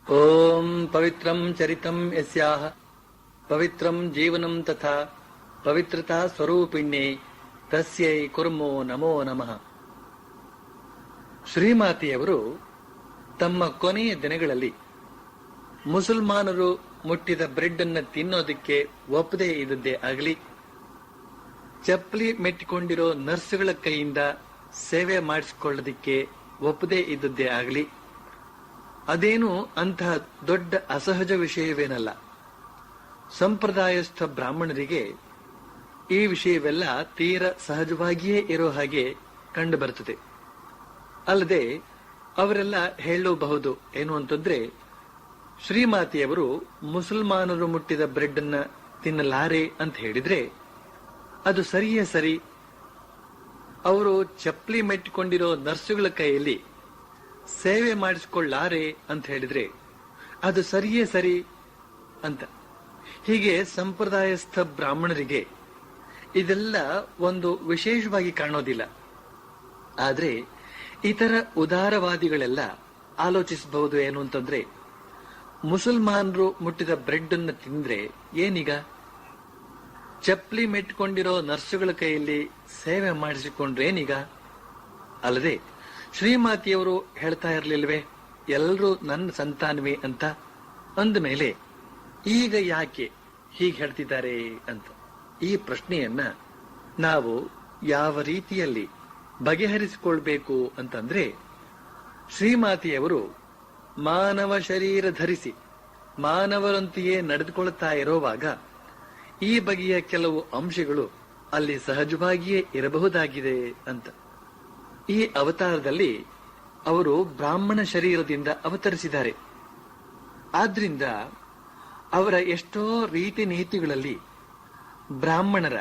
ಓಂ ಪವಿತ್ರಂ ಚರಿತಂ ಯಸ್ಯಾಹ ಪವಿತ್ರಂ ಜೀವನಂ ತಥಾ ಪವಿತ್ರತಾ ಸ್ವರೂಪಿಣ್ಯೈ ತಸ್ಯೈ ಕುರ್ಮೋ ನಮೋ ನಮಃ. ಶ್ರೀಮಾತೆಯವರು ತಮ್ಮ ಕೊನೆಯ ದಿನಗಳಲ್ಲಿ ಮುಸಲ್ಮಾನರು ಮುಟ್ಟಿದ ಬ್ರೆಡ್ ಅನ್ನು ತಿನ್ನೋದಕ್ಕೆ ಒಪ್ಪದೇ ಇದ್ದದ್ದೇ ಆಗಲಿ, ಚಪ್ಪಲಿ ಮೆಟ್ಟಿಕೊಂಡಿರೋ ನರ್ಸ್ಗಳ ಕೈಯಿಂದ ಸೇವೆ ಮಾಡಿಸಿಕೊಳ್ಳೋದಕ್ಕೆ ಒಪ್ಪದೇ ಇದ್ದದ್ದೇ ಆಗಲಿ, ಅದೇನು ಅಂತಹ ದೊಡ್ಡ ಅಸಹಜ ವಿಷಯವೇನಲ್ಲ. ಸಂಪ್ರದಾಯಸ್ಥ ಬ್ರಾಹ್ಮಣರಿಗೆ ಈ ವಿಷಯವೆಲ್ಲ ತೀರ ಸಹಜವಾಗಿಯೇ ಇರೋ ಹಾಗೆ ಕಂಡು ಬರುತ್ತದೆ. ಅಲ್ಲದೆ ಅವರೆಲ್ಲ ಹೇಳಬಹುದು ಏನು ಅಂತಂದ್ರೆ, ಶ್ರೀಮಾತೆಯವರು ಮುಸಲ್ಮಾನರು ಮುಟ್ಟಿದ ಬ್ರೆಡ್ ಅನ್ನ ತಿನ್ನಲಾರೆ ಅಂತ ಹೇಳಿದ್ರೆ ಅದು ಸರಿಯೇ ಸರಿ, ಅವರು ಚಪ್ಪಲಿ ಮೆಟ್ಟಿಕೊಂಡಿರೋ ನರ್ಸುಗಳ ಕೈಯಲ್ಲಿ ಸೇವೆ ಮಾಡಿಸಿಕೊಳ್ಳಾರೆ ಅಂತ ಹೇಳಿದ್ರೆ ಅದು ಸರಿಯೇ ಸರಿ ಅಂತ. ಹೀಗೆ ಸಂಪ್ರದಾಯಸ್ಥ ಬ್ರಾಹ್ಮಣರಿಗೆ ಇದೆಲ್ಲ ಒಂದು ವಿಶೇಷವಾಗಿ ಕಾಣೋದಿಲ್ಲ. ಆದ್ರೆ ಇತರ ಉದಾರವಾದಿಗಳೆಲ್ಲ ಆಲೋಚಿಸಬಹುದು ಏನು ಅಂತಂದ್ರೆ, ಮುಸಲ್ಮಾನರು ಮುಟ್ಟಿದ ಬ್ರೆಡ್ ಅನ್ನು ತಿಂದ್ರೆ ಏನೀಗ, ಚಪ್ಪಲಿ ಮೆಟ್ಕೊಂಡಿರೋ ನರ್ಸುಗಳ ಕೈಯಲ್ಲಿ ಸೇವೆ ಮಾಡಿಸಿಕೊಂಡ್ರೇನೀಗ? ಅಲ್ಲದೆ ಶ್ರೀಮಾತೆಯವರು ಹೇಳ್ತಾ ಇರಲಿಲ್ವೇ ಎಲ್ಲರೂ ನನ್ನ ಸಂತಾನವೇ ಅಂತ? ಅಂದ ಮೇಲೆ ಈಗ ಯಾಕೆ ಹೀಗೆ ಹೇಳ್ತಿದ್ದಾರೆ ಅಂತ ಈ ಪ್ರಶ್ನೆಯನ್ನ ನಾವು ಯಾವ ರೀತಿಯಲ್ಲಿ ಬಗೆಹರಿಸಿಕೊಳ್ಬೇಕು ಅಂತಂದ್ರೆ, ಶ್ರೀಮಾತೆಯವರು ಮಾನವ ಶರೀರ ಧರಿಸಿ ಮಾನವರಂತೆಯೇ ನಡೆದುಕೊಳ್ತಾ ಇರುವಾಗ ಈ ಬಗೆಯ ಕೆಲವು ಅಂಶಗಳು ಅಲ್ಲಿ ಸಹಜವಾಗಿಯೇ ಇರಬಹುದಾಗಿದೆ ಅಂತ. ಈ ಅವತಾರದಲ್ಲಿ ಅವರು ಬ್ರಾಹ್ಮಣ ಶರೀರದಿಂದ ಅವತರಿಸಿದ್ದಾರೆ. ಆದ್ರಿಂದ ಅವರ ಎಷ್ಟೋ ರೀತಿ ನೀತಿಗಳಲ್ಲಿ ಬ್ರಾಹ್ಮಣರ,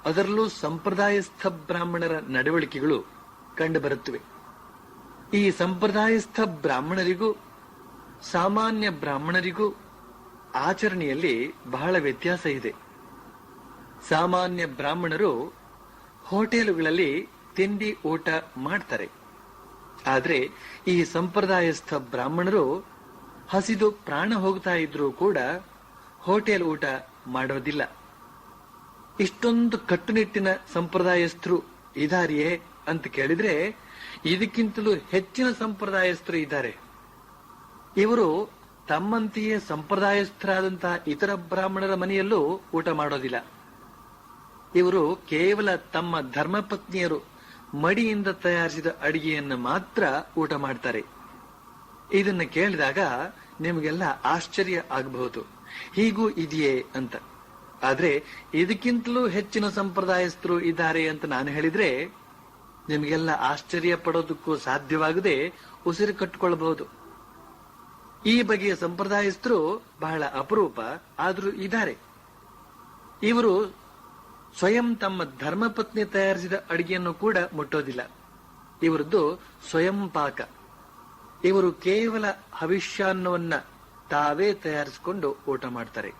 ಅದರಲ್ಲೂ ಸಂಪ್ರದಾಯಸ್ಥ ಬ್ರಾಹ್ಮಣರ ನಡವಳಿಕೆಗಳು ಕಂಡುಬರುತ್ತವೆ. ಈ ಸಂಪ್ರದಾಯಸ್ಥ ಬ್ರಾಹ್ಮಣರಿಗೂ ಸಾಮಾನ್ಯ ಬ್ರಾಹ್ಮಣರಿಗೂ ಆಚರಣೆಯಲ್ಲಿ ಬಹಳ ವ್ಯತ್ಯಾಸ ಇದೆ. ಸಾಮಾನ್ಯ ಬ್ರಾಹ್ಮಣರು ಹೋಟೆಲುಗಳಲ್ಲಿ ತಿಂಡಿ ಊಟ ಮಾಡ್ತಾರೆ. ಆದ್ರೆ ಈ ಸಂಪ್ರದಾಯಸ್ಥ ಬ್ರಾಹ್ಮಣರು ಹಸಿದು ಪ್ರಾಣ ಹೋಗ್ತಾ ಇದ್ರೂ ಕೂಡ ಹೋಟೆಲ್ ಊಟ ಮಾಡೋದಿಲ್ಲ. ಇಷ್ಟೊಂದು ಕಟ್ಟುನಿಟ್ಟಿನ ಸಂಪ್ರದಾಯಸ್ಥರು ಇದಾರಿಯೇ ಅಂತ ಕೇಳಿದ್ರೆ ಇದಕ್ಕಿಂತಲೂ ಹೆಚ್ಚಿನ ಸಂಪ್ರದಾಯಸ್ಥರು ಇದ್ದಾರೆ. ಇವರು ತಮ್ಮಂತೆಯೇ ಸಂಪ್ರದಾಯಸ್ಥರಾದಂತಹ ಇತರ ಬ್ರಾಹ್ಮಣರ ಮನೆಯಲ್ಲೂ ಊಟ ಮಾಡೋದಿಲ್ಲ. ಇವರು ಕೇವಲ ತಮ್ಮ ಧರ್ಮಪತ್ನಿಯರು ಮಡಿಯಿಂದ ತಯಾರಿಸಿದ ಅಡಿಗೆಯನ್ನು ಮಾತ್ರ ಊಟ ಮಾಡ್ತಾರೆ. ಇದನ್ನ ಕೇಳಿದಾಗ ನಿಮಗೆಲ್ಲ ಆಶ್ಚರ್ಯ ಆಗಬಹುದು, ಹೀಗೂ ಇದೆಯೇ ಅಂತ. ಆದ್ರೆ ಇದಕ್ಕಿಂತಲೂ ಹೆಚ್ಚಿನ ಸಂಪ್ರದಾಯಸ್ಥರು ಇದ್ದಾರೆ ಅಂತ ನಾನು ಹೇಳಿದ್ರೆ ನಿಮಗೆಲ್ಲ ಆಶ್ಚರ್ಯ ಪಡೋದಕ್ಕೂ ಸಾಧ್ಯವಾಗದೆ ಉಸಿರು ಕಟ್ಟಿಕೊಳ್ಳಬಹುದು. ಈ ಬಗೆಯ ಸಂಪ್ರದಾಯಸ್ಥರು ಬಹಳ ಅಪರೂಪ, ಆದ್ರೂ ಇದ್ದಾರೆ. ಇವರು ಸ್ವಯಂ ತಮ್ಮ ಧರ್ಮಪತ್ನಿ ತಯಾರಿಸಿದ ಅಡಿಗೆಯನ್ನು ಕೂಡ ಮುಟ್ಟೋದಿಲ್ಲ. ಇವರದ್ದು ಸ್ವಯಂ ಪಾಕ. ಇವರು ಕೇವಲ ಹವಿಷ್ಯಾನ್ನವನ್ನ ತಾವೇ ತಯಾರಿಸಿಕೊಂಡು ಊಟ ಮಾಡ್ತಾರೆ.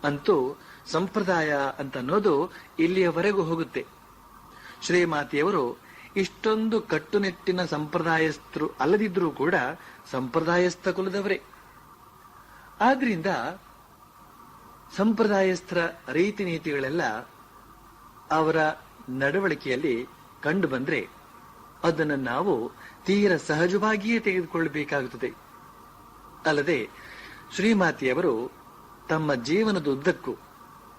ಅಂತೂ ಸಂಪ್ರದಾಯ ಅಂತ ಅನ್ನೋದು ಇಲ್ಲಿಯವರೆಗೂ ಹೋಗುತ್ತೆ. ಶ್ರೀಮಾತೆಯವರು ಇಷ್ಟೊಂದು ಕಟ್ಟುನಿಟ್ಟಿನ ಸಂಪ್ರದಾಯಸ್ಥರು ಅಲ್ಲದಿದ್ರೂ ಕೂಡ ಸಂಪ್ರದಾಯಸ್ಥ ಕುಲದವರೇ. ಆದ್ರಿಂದ ಸಂಪ್ರದಾಯಸ್ಥರ ರೀತಿ ನೀತಿಗಳೆಲ್ಲ ಅವರ ನಡವಳಿಕೆಯಲ್ಲಿ ಕಂಡು ಬಂದ್ರೆ ಅದನ್ನು ನಾವು ತೀರ ಸಹಜವಾಗಿಯೇ ತೆಗೆದುಕೊಳ್ಳಬೇಕಾಗುತ್ತದೆ. ಅಲ್ಲದೆ ಶ್ರೀಮಾತೆಯವರು ತಮ್ಮ ಜೀವನದ ಉದ್ದಕ್ಕೂ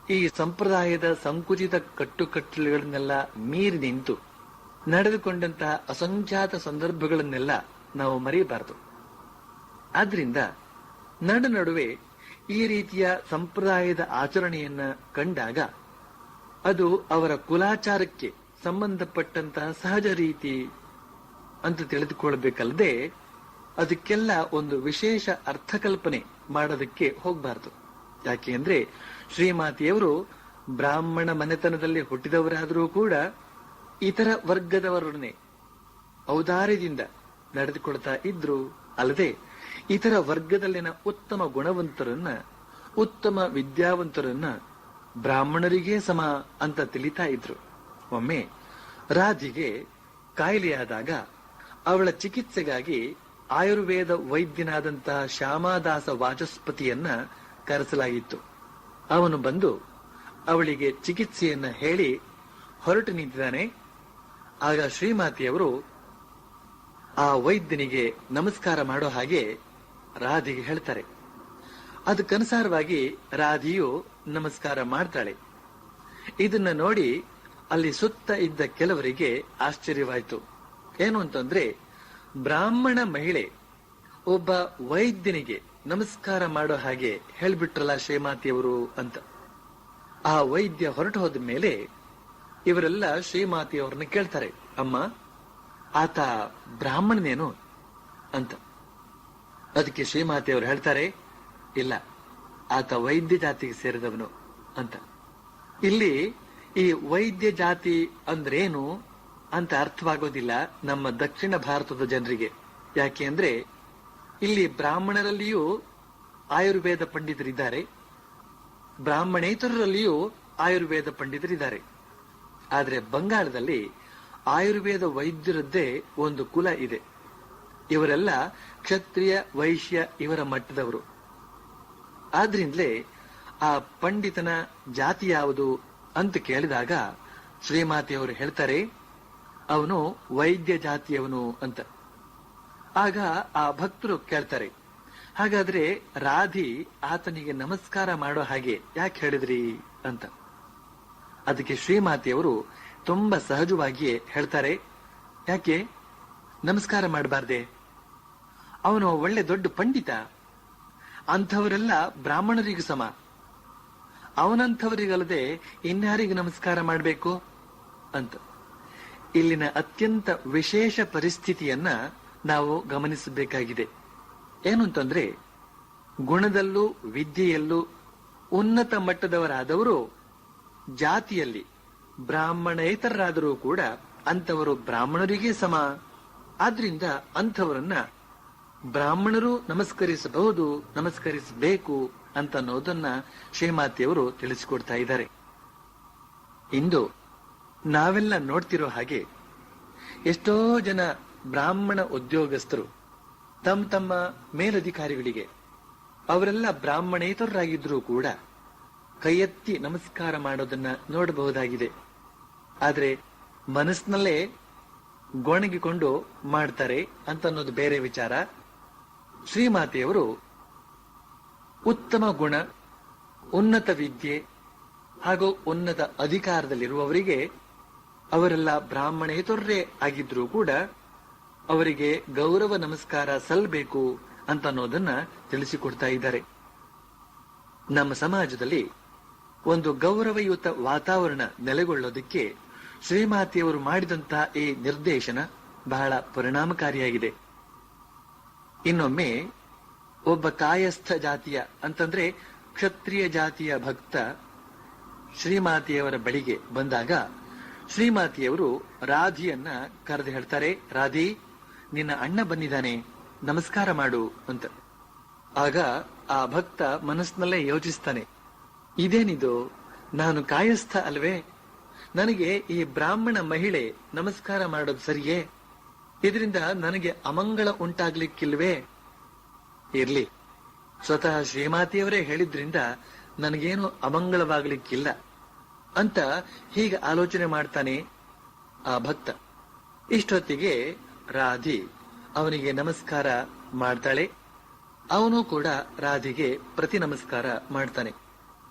ಈ ಸಂಪ್ರದಾಯದ ಸಂಕುಚಿತ ಕಟ್ಟುಕಟ್ಟಲೆಗಳನ್ನೆಲ್ಲ ಮೀರಿ ನಿಂತು ನಡೆದುಕೊಂಡಂತಹ ಅಸಂಖ್ಯಾತ ಸಂದರ್ಭಗಳನ್ನೆಲ್ಲ ನಾವು ಮರೆಯಬಾರದು. ಆದ್ರಿಂದ ನಡುವೆ ಈ ರೀತಿಯ ಸಂಪ್ರದಾಯದ ಆಚರಣೆಯನ್ನ ಕಂಡಾಗ ಅದು ಅವರ ಕುಲಾಚಾರಕ್ಕೆ ಸಂಬಂಧಪಟ್ಟಂತಹ ಸಹಜ ರೀತಿ ಅಂತ ತಿಳಿದುಕೊಳ್ಬೇಕಲ್ಲದೆ ಅದಕ್ಕೆಲ್ಲ ಒಂದು ವಿಶೇಷ ಅರ್ಥಕಲ್ಪನೆ ಮಾಡೋದಕ್ಕೆ ಹೋಗಬಾರದು. ಯಾಕೆ ಅಂದ್ರೆ ಶ್ರೀಮಾತೆಯವರು ಬ್ರಾಹ್ಮಣ ಮನೆತನದಲ್ಲಿ ಹುಟ್ಟಿದವರಾದರೂ ಕೂಡ ಇತರ ವರ್ಗದವರೊಡನೆ ಔದಾರ್ಯದಿಂದ ನಡೆದುಕೊಳ್ತಾ ಇದ್ರು. ಅಲ್ಲದೆ ಇತರ ವರ್ಗದಲ್ಲಿನ ಉತ್ತಮ ಗುಣವಂತರನ್ನ, ಉತ್ತಮ ವಿದ್ಯಾವಂತರನ್ನ ಬ್ರಾಹ್ಮಣರಿಗೇ ಸಮ ಅಂತ ತಿಳಿತಾ ಇದ್ರು. ಒಮ್ಮೆ ರಾಧಿಗೆ ಕಾಯಿಲೆಯಾದಾಗ ಅವಳ ಚಿಕಿತ್ಸೆಗಾಗಿ ಆಯುರ್ವೇದ ವೈದ್ಯನಾದಂತಹ ಶ್ಯಾಮದಾಸ ವಾಚಸ್ಪತಿಯನ್ನ ಕರೆಸಲಾಗಿತ್ತು. ಅವನು ಬಂದು ಅವಳಿಗೆ ಚಿಕಿತ್ಸೆಯನ್ನ ಹೇಳಿ ಹೊರಟು ನಿಂತಿದ್ದಾನೆ. ಆಗ ಶ್ರೀಮಾತೆಯವರು ಆ ವೈದ್ಯನಿಗೆ ನಮಸ್ಕಾರ ಮಾಡೋ ಹಾಗೆ ರಾಧಿಗೆ ಹೇಳ್ತಾರೆ. ಅದಕ್ಕನುಸಾರವಾಗಿ ರಾಧಿಯು ನಮಸ್ಕಾರ ಮಾಡ್ತಾಳೆ. ಇದನ್ನ ನೋಡಿ ಅಲ್ಲಿ ಸುತ್ತ ಇದ್ದ ಕೆಲವರಿಗೆ ಆಶ್ಚರ್ಯವಾಯಿತು. ಏನು ಅಂತಂದ್ರೆ, ಬ್ರಾಹ್ಮಣ ಮಹಿಳೆ ಒಬ್ಬ ವೈದ್ಯನಿಗೆ ನಮಸ್ಕಾರ ಮಾಡೋ ಹಾಗೆ ಹೇಳ್ಬಿಟ್ರಲ್ಲ ಶ್ರೀಮಾತೆಯವರು ಅಂತ. ಆ ವೈದ್ಯ ಹೊರಟು ಹೋದ ಮೇಲೆ ಇವರೆಲ್ಲ ಶ್ರೀಮಾತೆಯವರನ್ನ ಕೇಳ್ತಾರೆ, ಅಮ್ಮ ಆತ ಬ್ರಾಹ್ಮಣನೇನು ಅಂತ. ಅದಕ್ಕೆ ಶ್ರೀಮಾತೆಯವರು ಹೇಳ್ತಾರೆ, ಇಲ್ಲ, ಆತ ವೈದ್ಯ ಜಾತಿಗೆ ಸೇರಿದವನು ಅಂತ. ಇಲ್ಲಿ ಈ ವೈದ್ಯ ಜಾತಿ ಅಂದ್ರೇನು ಅಂತ ಅರ್ಥವಾಗೋದಿಲ್ಲ ನಮ್ಮ ದಕ್ಷಿಣ ಭಾರತದ ಜನರಿಗೆ. ಯಾಕೆ ಅಂದ್ರೆ ಇಲ್ಲಿ ಬ್ರಾಹ್ಮಣರಲ್ಲಿಯೂ ಆಯುರ್ವೇದ ಪಂಡಿತರಿದ್ದಾರೆ, ಬ್ರಾಹ್ಮಣೇತರರಲ್ಲಿಯೂ ಆಯುರ್ವೇದ ಪಂಡಿತರಿದ್ದಾರೆ. ಆದ್ರೆ ಬಂಗಾಳದಲ್ಲಿ ಆಯುರ್ವೇದ ವೈದ್ಯರದ್ದೇ ಒಂದು ಕುಲ ಇದೆ. ಇವರೆಲ್ಲ ಕ್ಷತ್ರಿಯ ವೈಶ್ಯ ಇವರ ಮಟ್ಟದವರು. ಆದ್ರಿಂದಲೇ ಆ ಪಂಡಿತನ ಜಾತಿ ಯಾವುದು ಅಂತ ಕೇಳಿದಾಗ ಶ್ರೀಮಾತೆಯವರು ಹೇಳ್ತಾರೆ, ಅವನು ವೈದ್ಯ ಜಾತಿಯವನು ಅಂತ. ಆಗ ಆ ಭಕ್ತರು ಕೇಳ್ತಾರೆ, ಹಾಗಾದ್ರೆ ರಾಧಿ ಆತನಿಗೆ ನಮಸ್ಕಾರ ಮಾಡೋ ಹಾಗೆ ಯಾಕೆ ಹೇಳಿದ್ರಿ ಅಂತ. ಅದಕ್ಕೆ ಶ್ರೀಮಾತೆಯವರು ತುಂಬಾ ಸಹಜವಾಗಿಯೇ ಹೇಳ್ತಾರೆ, ಯಾಕೆ ನಮಸ್ಕಾರ ಮಾಡಬಾರ್ದೆ? ಅವನು ಒಳ್ಳೆ ದೊಡ್ಡ ಪಂಡಿತ, ಅಂಥವರೆಲ್ಲ ಬ್ರಾಹ್ಮಣರಿಗೂ ಸಮ. ಅವನಂಥವರಿಗಲ್ಲದೆ ಇನ್ಯಾರಿಗೆ ನಮಸ್ಕಾರ ಮಾಡಬೇಕು ಅಂತ. ಇಲ್ಲಿನ ಅತ್ಯಂತ ವಿಶೇಷ ಪರಿಸ್ಥಿತಿಯನ್ನ ನಾವು ಗಮನಿಸಬೇಕಾಗಿದೆ. ಏನು ಅಂತಂದ್ರೆ, ಗುಣದಲ್ಲೂ ವಿದ್ಯೆಯಲ್ಲೂ ಉನ್ನತ ಮಟ್ಟದವರಾದವರು ಜಾತಿಯಲ್ಲಿ ಬ್ರಾಹ್ಮಣೇತರರಾದರೂ ಕೂಡ ಅಂಥವರು ಬ್ರಾಹ್ಮಣರಿಗೆ ಸಮ. ಆದ್ರಿಂದ ಅಂಥವರನ್ನ ಬ್ರಾಹ್ಮಣರು ನಮಸ್ಕರಿಸಬಹುದು, ನಮಸ್ಕರಿಸಬೇಕು ಅಂತ ಅನ್ನೋದನ್ನ ಶ್ರೀಮಾತೆಯವರು ತಿಳಿಸಿಕೊಡ್ತಾ ಇದ್ದಾರೆ. ಇಂದು ನಾವೆಲ್ಲ ನೋಡ್ತಿರೋ ಹಾಗೆ ಎಷ್ಟೋ ಜನ ಬ್ರಾಹ್ಮಣ ಉದ್ಯೋಗಸ್ಥರು ತಮ್ಮ ತಮ್ಮ ಮೇಲಧಿಕಾರಿಗಳಿಗೆ, ಅವರೆಲ್ಲ ಬ್ರಾಹ್ಮಣೇತರರಾಗಿದ್ರೂ ಕೂಡ ಕೈ ಎತ್ತಿ ನಮಸ್ಕಾರ ಮಾಡೋದನ್ನ ನೋಡಬಹುದಾಗಿದೆ. ಆದ್ರೆ ಮನಸ್ಸಿನಲ್ಲೇ ಗೊಣಗಿಕೊಂಡು ಮಾಡ್ತಾರೆ ಅಂತ ಅನ್ನೋದು ಬೇರೆ ವಿಚಾರ. ಶ್ರೀಮಾತೆಯವರು ಉತ್ತಮ ಗುಣ, ಉನ್ನತ ವಿದ್ಯೆ ಹಾಗೂ ಉನ್ನತ ಅಧಿಕಾರದಲ್ಲಿರುವವರಿಗೆ ಅವರೆಲ್ಲ ಬ್ರಾಹ್ಮಣೇತರರೇ ಆಗಿದ್ರೂ ಕೂಡ ಅವರಿಗೆ ಗೌರವ ನಮಸ್ಕಾರ ಸಲ್ಲಬೇಕು ಅಂತ ಅನ್ನೋದನ್ನ ತಿಳಿಸಿಕೊಡ್ತಾ ಇದ್ದಾರೆ. ನಮ್ಮ ಸಮಾಜದಲ್ಲಿ ಒಂದು ಗೌರವಯುತ ವಾತಾವರಣ ನೆಲೆಗೊಳ್ಳೋದಕ್ಕೆ ಶ್ರೀಮಾತೆಯವರು ಮಾಡಿದಂತಹ ಈ ನಿರ್ದೇಶನ ಬಹಳ ಪರಿಣಾಮಕಾರಿಯಾಗಿದೆ. ಇನ್ನೊಮ್ಮೆ ಒಬ್ಬ ಕಾಯಸ್ಥ ಜಾತಿಯ ಅಂತಂದ್ರೆ ಕ್ಷತ್ರಿಯ ಜಾತಿಯ ಭಕ್ತ ಶ್ರೀಮಾತೆಯವರ ಬಳಿಗೆ ಬಂದಾಗ ಶ್ರೀಮಾತೆಯವರು ರಾಧಿಯನ್ನ ಕರೆದು ಹೇಳ್ತಾರೆ, ರಾಧಿ, ನಿನ್ನ ಅಣ್ಣ ಬಂದಿದ್ದಾನೆ, ನಮಸ್ಕಾರ ಮಾಡು ಅಂತ. ಆಗ ಆ ಭಕ್ತ ಮನಸ್ಸಿನಲ್ಲೇ ಯೋಚಿಸ್ತಾನೆ, ಇದೇನಿದು, ನಾನು ಕಾಯಸ್ಥ ಅಲ್ವೇ? ನನಗೆ ಈ ಬ್ರಾಹ್ಮಣ ಮಹಿಳೆ ನಮಸ್ಕಾರ ಮಾಡೋದು ಸರಿಯೇ? ಇದರಿಂದ ನನಗೆ ಅಮಂಗಳ ಉಂಟಾಗ್ಲಿಕ್ಕಿಲ್ವೇ? ಇರ್ಲಿ, ಸ್ವತಃ ಶ್ರೀಮಾತೆಯವರೇ ಹೇಳಿದ್ರಿಂದ ನನಗೇನು ಅಮಂಗಳವಾಗ್ಲಿಕ್ಕಿಲ್ಲ ಅಂತ ಹೀಗೆ ಆಲೋಚನೆ ಮಾಡ್ತಾನೆ ಆ ಭಕ್ತ. ಇಷ್ಟೊತ್ತಿಗೆ ರಾಧಿ ಅವನಿಗೆ ನಮಸ್ಕಾರ ಮಾಡ್ತಾಳೆ. ಅವನು ಕೂಡ ರಾಧಿಗೆ ಪ್ರತಿ ನಮಸ್ಕಾರ ಮಾಡ್ತಾನೆ.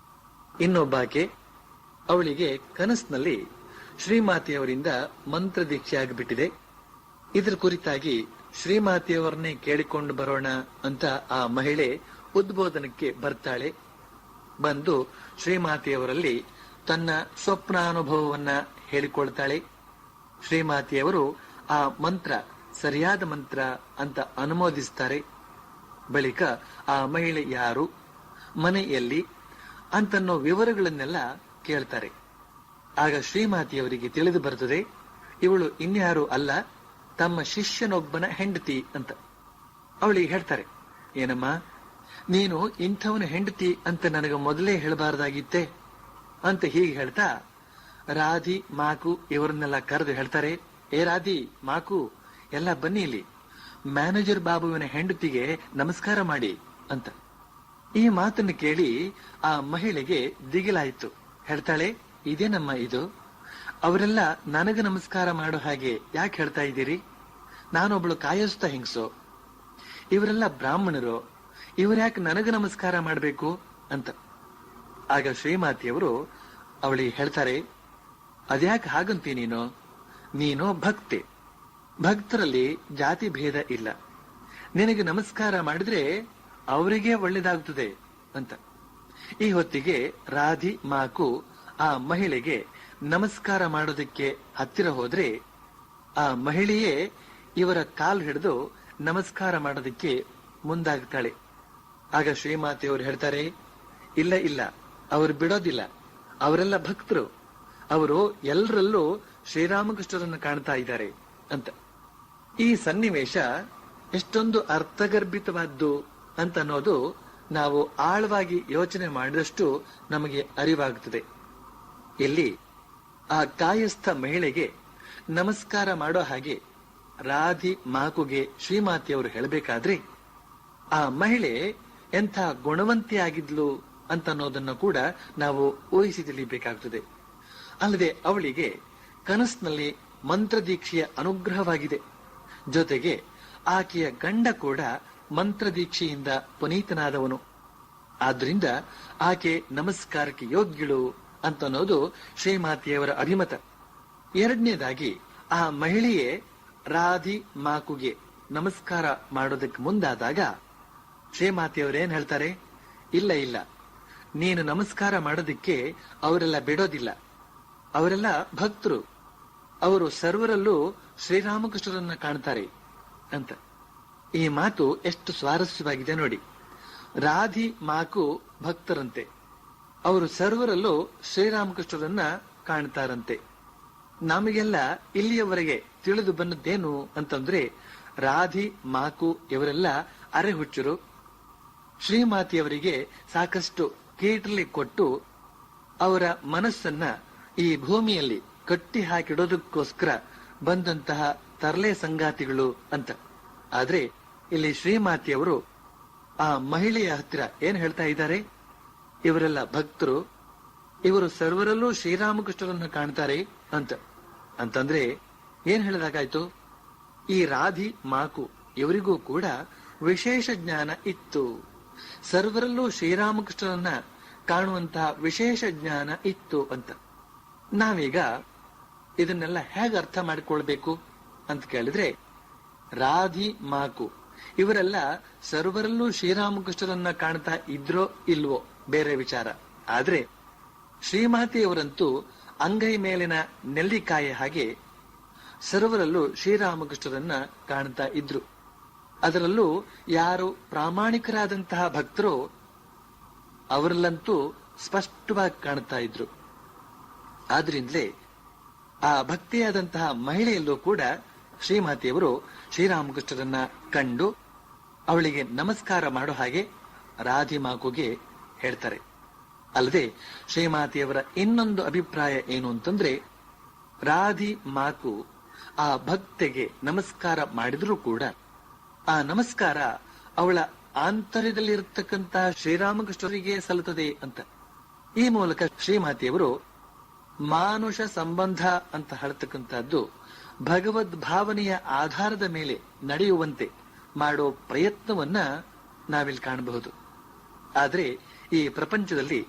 ಇನ್ನೊಬ್ಬಾಕೆ, ಅವಳಿಗೆ ಕನಸಿನಲ್ಲಿ ಶ್ರೀಮಾತೆಯವರಿಂದ ಮಂತ್ರ ದೀಕ್ಷೆ ಆಗಿಬಿಟ್ಟಿದೆ. ಇದರ ಕುರಿತಾಗಿ ಶ್ರೀಮಾತೆಯವರನ್ನೇ ಕೇಳಿಕೊಂಡು ಬರೋಣ ಅಂತ ಆ ಮಹಿಳೆ ಉದ್ಬೋಧನಕ್ಕೆ ಬರ್ತಾಳೆ. ಬಂದು ಶ್ರೀಮಾತೆಯವರಲ್ಲಿ ತನ್ನ ಸ್ವಪ್ನಾನುಭವವನ್ನ ಹೇಳಿಕೊಳ್ತಾಳೆ. ಶ್ರೀಮಾತೆಯವರು ಆ ಮಂತ್ರ ಸರಿಯಾದ ಮಂತ್ರ ಅಂತ ಅನುಮೋದಿಸ್ತಾರೆ. ಬಳಿಕ ಆ ಮಹಿಳೆ ಯಾರು, ಮನೆಯಲ್ಲಿ ಅಂತನ್ನೋ ವಿವರಗಳನ್ನೆಲ್ಲ ಕೇಳ್ತಾರೆ. ಆಗ ಶ್ರೀಮಾತೆಯವರಿಗೆ ತಿಳಿದು ಬರುತ್ತದೆ, ಇವಳು ಇನ್ಯಾರು ಅಲ್ಲ, ತಮ್ಮ ಶಿಷ್ಯನೊಬ್ಬನ ಹೆಂಡತಿ ಅಂತ. ಅವಳಿಗೆ ಹೇಳ್ತಾರೆ, ಏನಮ್ಮ, ನೀನು ಇಂಥವನ ಹೆಂಡತಿ ಅಂತ ನನಗೆ ಮೊದಲೇ ಹೇಳಬಾರ್ದಾಗಿತ್ತೆ ಅಂತ ಹೀಗೆ ಹೇಳ್ತಾ ರಾಧಿ, ಮಾಕು ಇವರನ್ನೆಲ್ಲ ಕರೆದು ಹೇಳ್ತಾರೆ, ಏ ರಾಧಿ, ಮಾಕು, ಎಲ್ಲ ಬನ್ನಿ ಇಲ್ಲಿ. ಮ್ಯಾನೇಜರ್ ಬಾಬುವಿನ ಹೆಂಡತಿಗೆ ನಮಸ್ಕಾರ ಮಾಡಿ ಅಂತ. ಈ ಮಾತನ್ನು ಕೇಳಿ ಆ ಮಹಿಳೆಗೆ ದಿಗಿಲಾಯ್ತು. ಹೇಳ್ತಾಳೆ, ಇದೇನಮ್ಮ ಇದು? ಅವರೆಲ್ಲ ನನಗೆ ನಮಸ್ಕಾರ ಮಾಡೋ ಹಾಗೆ ಯಾಕೆ ಹೇಳ್ತಾ ಇದ್ದೀರಿ? ನಾನೊಬ್ಳು ಕಾಯಸ್ಥ ಹೆಂಗಸು, ಇವರೆಲ್ಲ ಬ್ರಾಹ್ಮಣರು, ಇವರ್ಯಾಕೆ ನನಗೆ ನಮಸ್ಕಾರ ಮಾಡಬೇಕು ಅಂತ. ಆಗ ಶ್ರೀಮಾತೆಯವರು ಅವಳಿಗೆ ಹೇಳ್ತಾರೆ, ಅದ್ಯಾಕೆ ಹಾಗಂತಿ ನೀನು ಭಕ್ತೆ, ಭಕ್ತರಲ್ಲಿ ಜಾತಿ ಭೇದ ಇಲ್ಲ, ನಿನಗೆ ನಮಸ್ಕಾರ ಮಾಡಿದ್ರೆ ಅವರಿಗೆ ಒಳ್ಳೇದಾಗುತ್ತದೆ ಅಂತ. ಈ ಹೊತ್ತಿಗೆ ರಾಧಿ ಮಾಕು ಆ ಮಹಿಳೆಗೆ ನಮಸ್ಕಾರ ಮಾಡೋದಕ್ಕೆ ಹತ್ತಿರ ಹೋದ್ರೆ ಆ ಮಹಿಳೆಯೇ ಇವರ ಕಾಲು ಹಿಡಿದು ನಮಸ್ಕಾರ ಮಾಡೋದಕ್ಕೆ ಮುಂದಾಗ್ತಾಳೆ. ಆಗ ಶ್ರೀಮಾತೆಯವರು ಹೇಳ್ತಾರೆ, ಇಲ್ಲ ಇಲ್ಲ, ಅವರು ಬಿಡೋದಿಲ್ಲ, ಅವರೆಲ್ಲ ಭಕ್ತರು, ಅವರು ಎಲ್ಲರಲ್ಲೂ ಶ್ರೀರಾಮಕೃಷ್ಣರನ್ನು ಕಾಣ್ತಾ ಇದ್ದಾರೆ ಅಂತ. ಈ ಸನ್ನಿವೇಶ ಎಷ್ಟೊಂದು ಅರ್ಥಗರ್ಭಿತವಾದ್ದು ಅಂತ ಅನ್ನೋದು ನಾವು ಆಳವಾಗಿ ಯೋಚನೆ ಮಾಡಿದಷ್ಟು ನಮಗೆ ಅರಿವಾಗುತ್ತದೆ. ಇಲ್ಲಿ ಆ ಕಾಯಸ್ಥ ಮಹಿಳೆಗೆ ನಮಸ್ಕಾರ ಮಾಡೋ ಹಾಗೆ ರಾಧಿ ಮಾಕುಗೆ ಶ್ರೀಮಾತೆಯವರು ಹೇಳಬೇಕಾದ್ರೆ ಆ ಮಹಿಳೆ ಎಂಥ ಗುಣವಂತಿ ಆಗಿದ್ಲು ಅಂತ ಅನ್ನೋದನ್ನು ಕೂಡ ನಾವು ಊಹಿಸಿ ತಿಳಿಯಬೇಕಾಗುತ್ತದೆ. ಅಲ್ಲದೆ ಅವಳಿಗೆ ಕನಸಿನಲ್ಲಿ ಮಂತ್ರದೀಕ್ಷೆಯ ಅನುಗ್ರಹವಾಗಿದೆ. ಜೊತೆಗೆ ಆಕೆಯ ಗಂಡ ಕೂಡ ಮಂತ್ರದೀಕ್ಷೆಯಿಂದ ಪುನೀತನಾದವನು. ಆದ್ರಿಂದ ಆಕೆ ನಮಸ್ಕಾರಕ್ಕೆ ಯೋಗ್ಯಳು ಅಂತ ಅನ್ನೋದು ಶ್ರೀಮಾತೆಯವರ ಅಭಿಮತ. ಎರಡನೇದಾಗಿ ಆ ಮಹಿಳೆಯೇ ರಾಧಿ ಮಾಕುಗೆ ನಮಸ್ಕಾರ ಮಾಡೋದಕ್ಕೆ ಮುಂದಾದಾಗ ಶ್ರೀಮಾತೆಯವರೇನ್ ಹೇಳ್ತಾರೆ, ಇಲ್ಲ ಇಲ್ಲ, ನೀನು ನಮಸ್ಕಾರ ಮಾಡೋದಕ್ಕೆ ಅವರೆಲ್ಲ ಬಿಡೋದಿಲ್ಲ, ಅವರೆಲ್ಲ ಭಕ್ತರು, ಅವರು ಸರ್ವರಲ್ಲೂ ಶ್ರೀರಾಮಕೃಷ್ಣರನ್ನ ಕಾಣ್ತಾರೆ ಅಂತ. ಈ ಮಾತು ಎಷ್ಟು ಸ್ವಾರಸ್ಯವಾಗಿದೆ ನೋಡಿ. ರಾಧಿ ಮಾಕು ಭಕ್ತರಂತೆ, ಅವರು ಸರ್ವರಲ್ಲೂ ಶ್ರೀರಾಮಕೃಷ್ಣರನ್ನ ಕಾಣ್ತಾರಂತೆ. ನಮಗೆಲ್ಲ ಇಲ್ಲಿಯವರೆಗೆ ತಿಳಿದು ಬಂದದ್ದೇನು ಅಂತಂದ್ರೆ, ರಾಧಿ ಮಾಕು ಇವರೆಲ್ಲ ಅರೆಹುಚ್ಚರು, ಶ್ರೀಮಾತೆಯವರಿಗೆ ಸಾಕಷ್ಟು ಕೀಟಲಿ ಕೊಟ್ಟು ಅವರ ಮನಸ್ಸನ್ನ ಈ ಭೂಮಿಯಲ್ಲಿ ಕಟ್ಟಿ ಹಾಕಿಡೋದಕ್ಕೋಸ್ಕರ ಬಂದಂತಹ ತರಲೆ ಸಂಗಾತಿಗಳು ಅಂತ. ಆದ್ರೆ ಇಲ್ಲಿ ಶ್ರೀಮಾತೆಯವರು ಆ ಮಹಿಳೆಯ ಹತ್ತಿರ ಏನ್ ಹೇಳ್ತಾ ಇದ್ದಾರೆ, ಇವರೆಲ್ಲ ಭಕ್ತರು, ಇವರು ಸರ್ವರಲ್ಲೂ ಶ್ರೀರಾಮಕೃಷ್ಣರನ್ನು ಕಾಣ್ತಾರೆ ಅಂತ. ಅಂತಂದ್ರೆ ಏನ್ ಹೇಳಿದಾಗಾಯ್ತು, ಈ ರಾಧಿ ಮಾಕು ಇವರಿಗೂ ಕೂಡ ವಿಶೇಷ ಜ್ಞಾನ ಇತ್ತು, ಸರ್ವರಲ್ಲೂ ಶ್ರೀರಾಮಕೃಷ್ಣರನ್ನ ಕಾಣುವಂತಹ ವಿಶೇಷ ಜ್ಞಾನ ಇತ್ತು ಅಂತ. ನಾವೀಗ ಇದನ್ನೆಲ್ಲ ಹೇಗೆ ಅರ್ಥ ಮಾಡಿಕೊಳ್ಬೇಕು ಅಂತ ಕೇಳಿದ್ರೆ, ರಾಧಿ ಮಾಕು ಇವರೆಲ್ಲ ಸರ್ವರಲ್ಲೂ ಶ್ರೀರಾಮಕೃಷ್ಣರನ್ನ ಕಾಣ್ತಾ ಇದ್ರೋ ಇಲ್ವೋ ಬೇರೆ ವಿಚಾರ. ಆದ್ರೆ ಶ್ರೀಮಾತೆಯವರಂತೂ ಅಂಗೈ ಮೇಲಿನ ನೆಲ್ಲಿಕಾಯಿ ಹಾಗೆ ಸರ್ವರಲ್ಲೂ ಶ್ರೀರಾಮಕೃಷ್ಣರನ್ನ ಕಾಣ್ತಾ ಇದ್ರು. ಅದರಲ್ಲೂ ಯಾರು ಪ್ರಾಮಾಣಿಕರಾದಂತಹ ಭಕ್ತರೋ ಅವರಲ್ಲಂತೂ ಸ್ಪಷ್ಟವಾಗಿ ಕಾಣ್ತಾ ಇದ್ರು. ಆದ್ರಿಂದಲೇ ಆ ಭಕ್ತಿಯಾದಂತಹ ಮಹಿಳೆಯಲ್ಲೂ ಕೂಡ ಶ್ರೀಮಾತೆಯವರು ಶ್ರೀರಾಮಕೃಷ್ಣರನ್ನ ಕಂಡು ಅವಳಿಗೆ ನಮಸ್ಕಾರ ಮಾಡೋ ಹಾಗೆ ರಾಧಿ ಮಾಕುಗೆ ಹೇಳ್ತಾರೆ. ಅಲ್ಲದೆ ಶ್ರೀಮಾತೆಯವರ ಇನ್ನೊಂದು ಅಭಿಪ್ರಾಯ ಏನು ಅಂತಂದ್ರೆ, ರಾಧಿ ಮಾಕು ಆ ಭಕ್ತೆಗೆ ನಮಸ್ಕಾರ ಮಾಡಿದ್ರೂ ಕೂಡ ಆ ನಮಸ್ಕಾರ ಅವಳ ಆಂತರ್ಯದಲ್ಲಿರತಕ್ಕಂತಹ ಶ್ರೀರಾಮಕೃಷ್ಣರಿಗೆ ಸಲ್ಲುತ್ತದೆ ಅಂತ. ಈ ಮೂಲಕ ಶ್ರೀಮಾತೆಯವರು ಮಾನುಷ ಸಂಬಂಧ ಅಂತ ಹೇಳ್ತಕ್ಕಂಥದ್ದು ಭಗವದ್ ಭಾವನೆಯ ಆಧಾರದ ಮೇಲೆ ನಡೆಯುವಂತೆ ಮಾಡೋ ಪ್ರಯತ್ನವನ್ನ ನಾವಿಲ್ಲಿ ಕಾಣಬಹುದು. ಆದ್ರೆ ಈ ಪ್ರಪಂಚದಲ್ಲಿ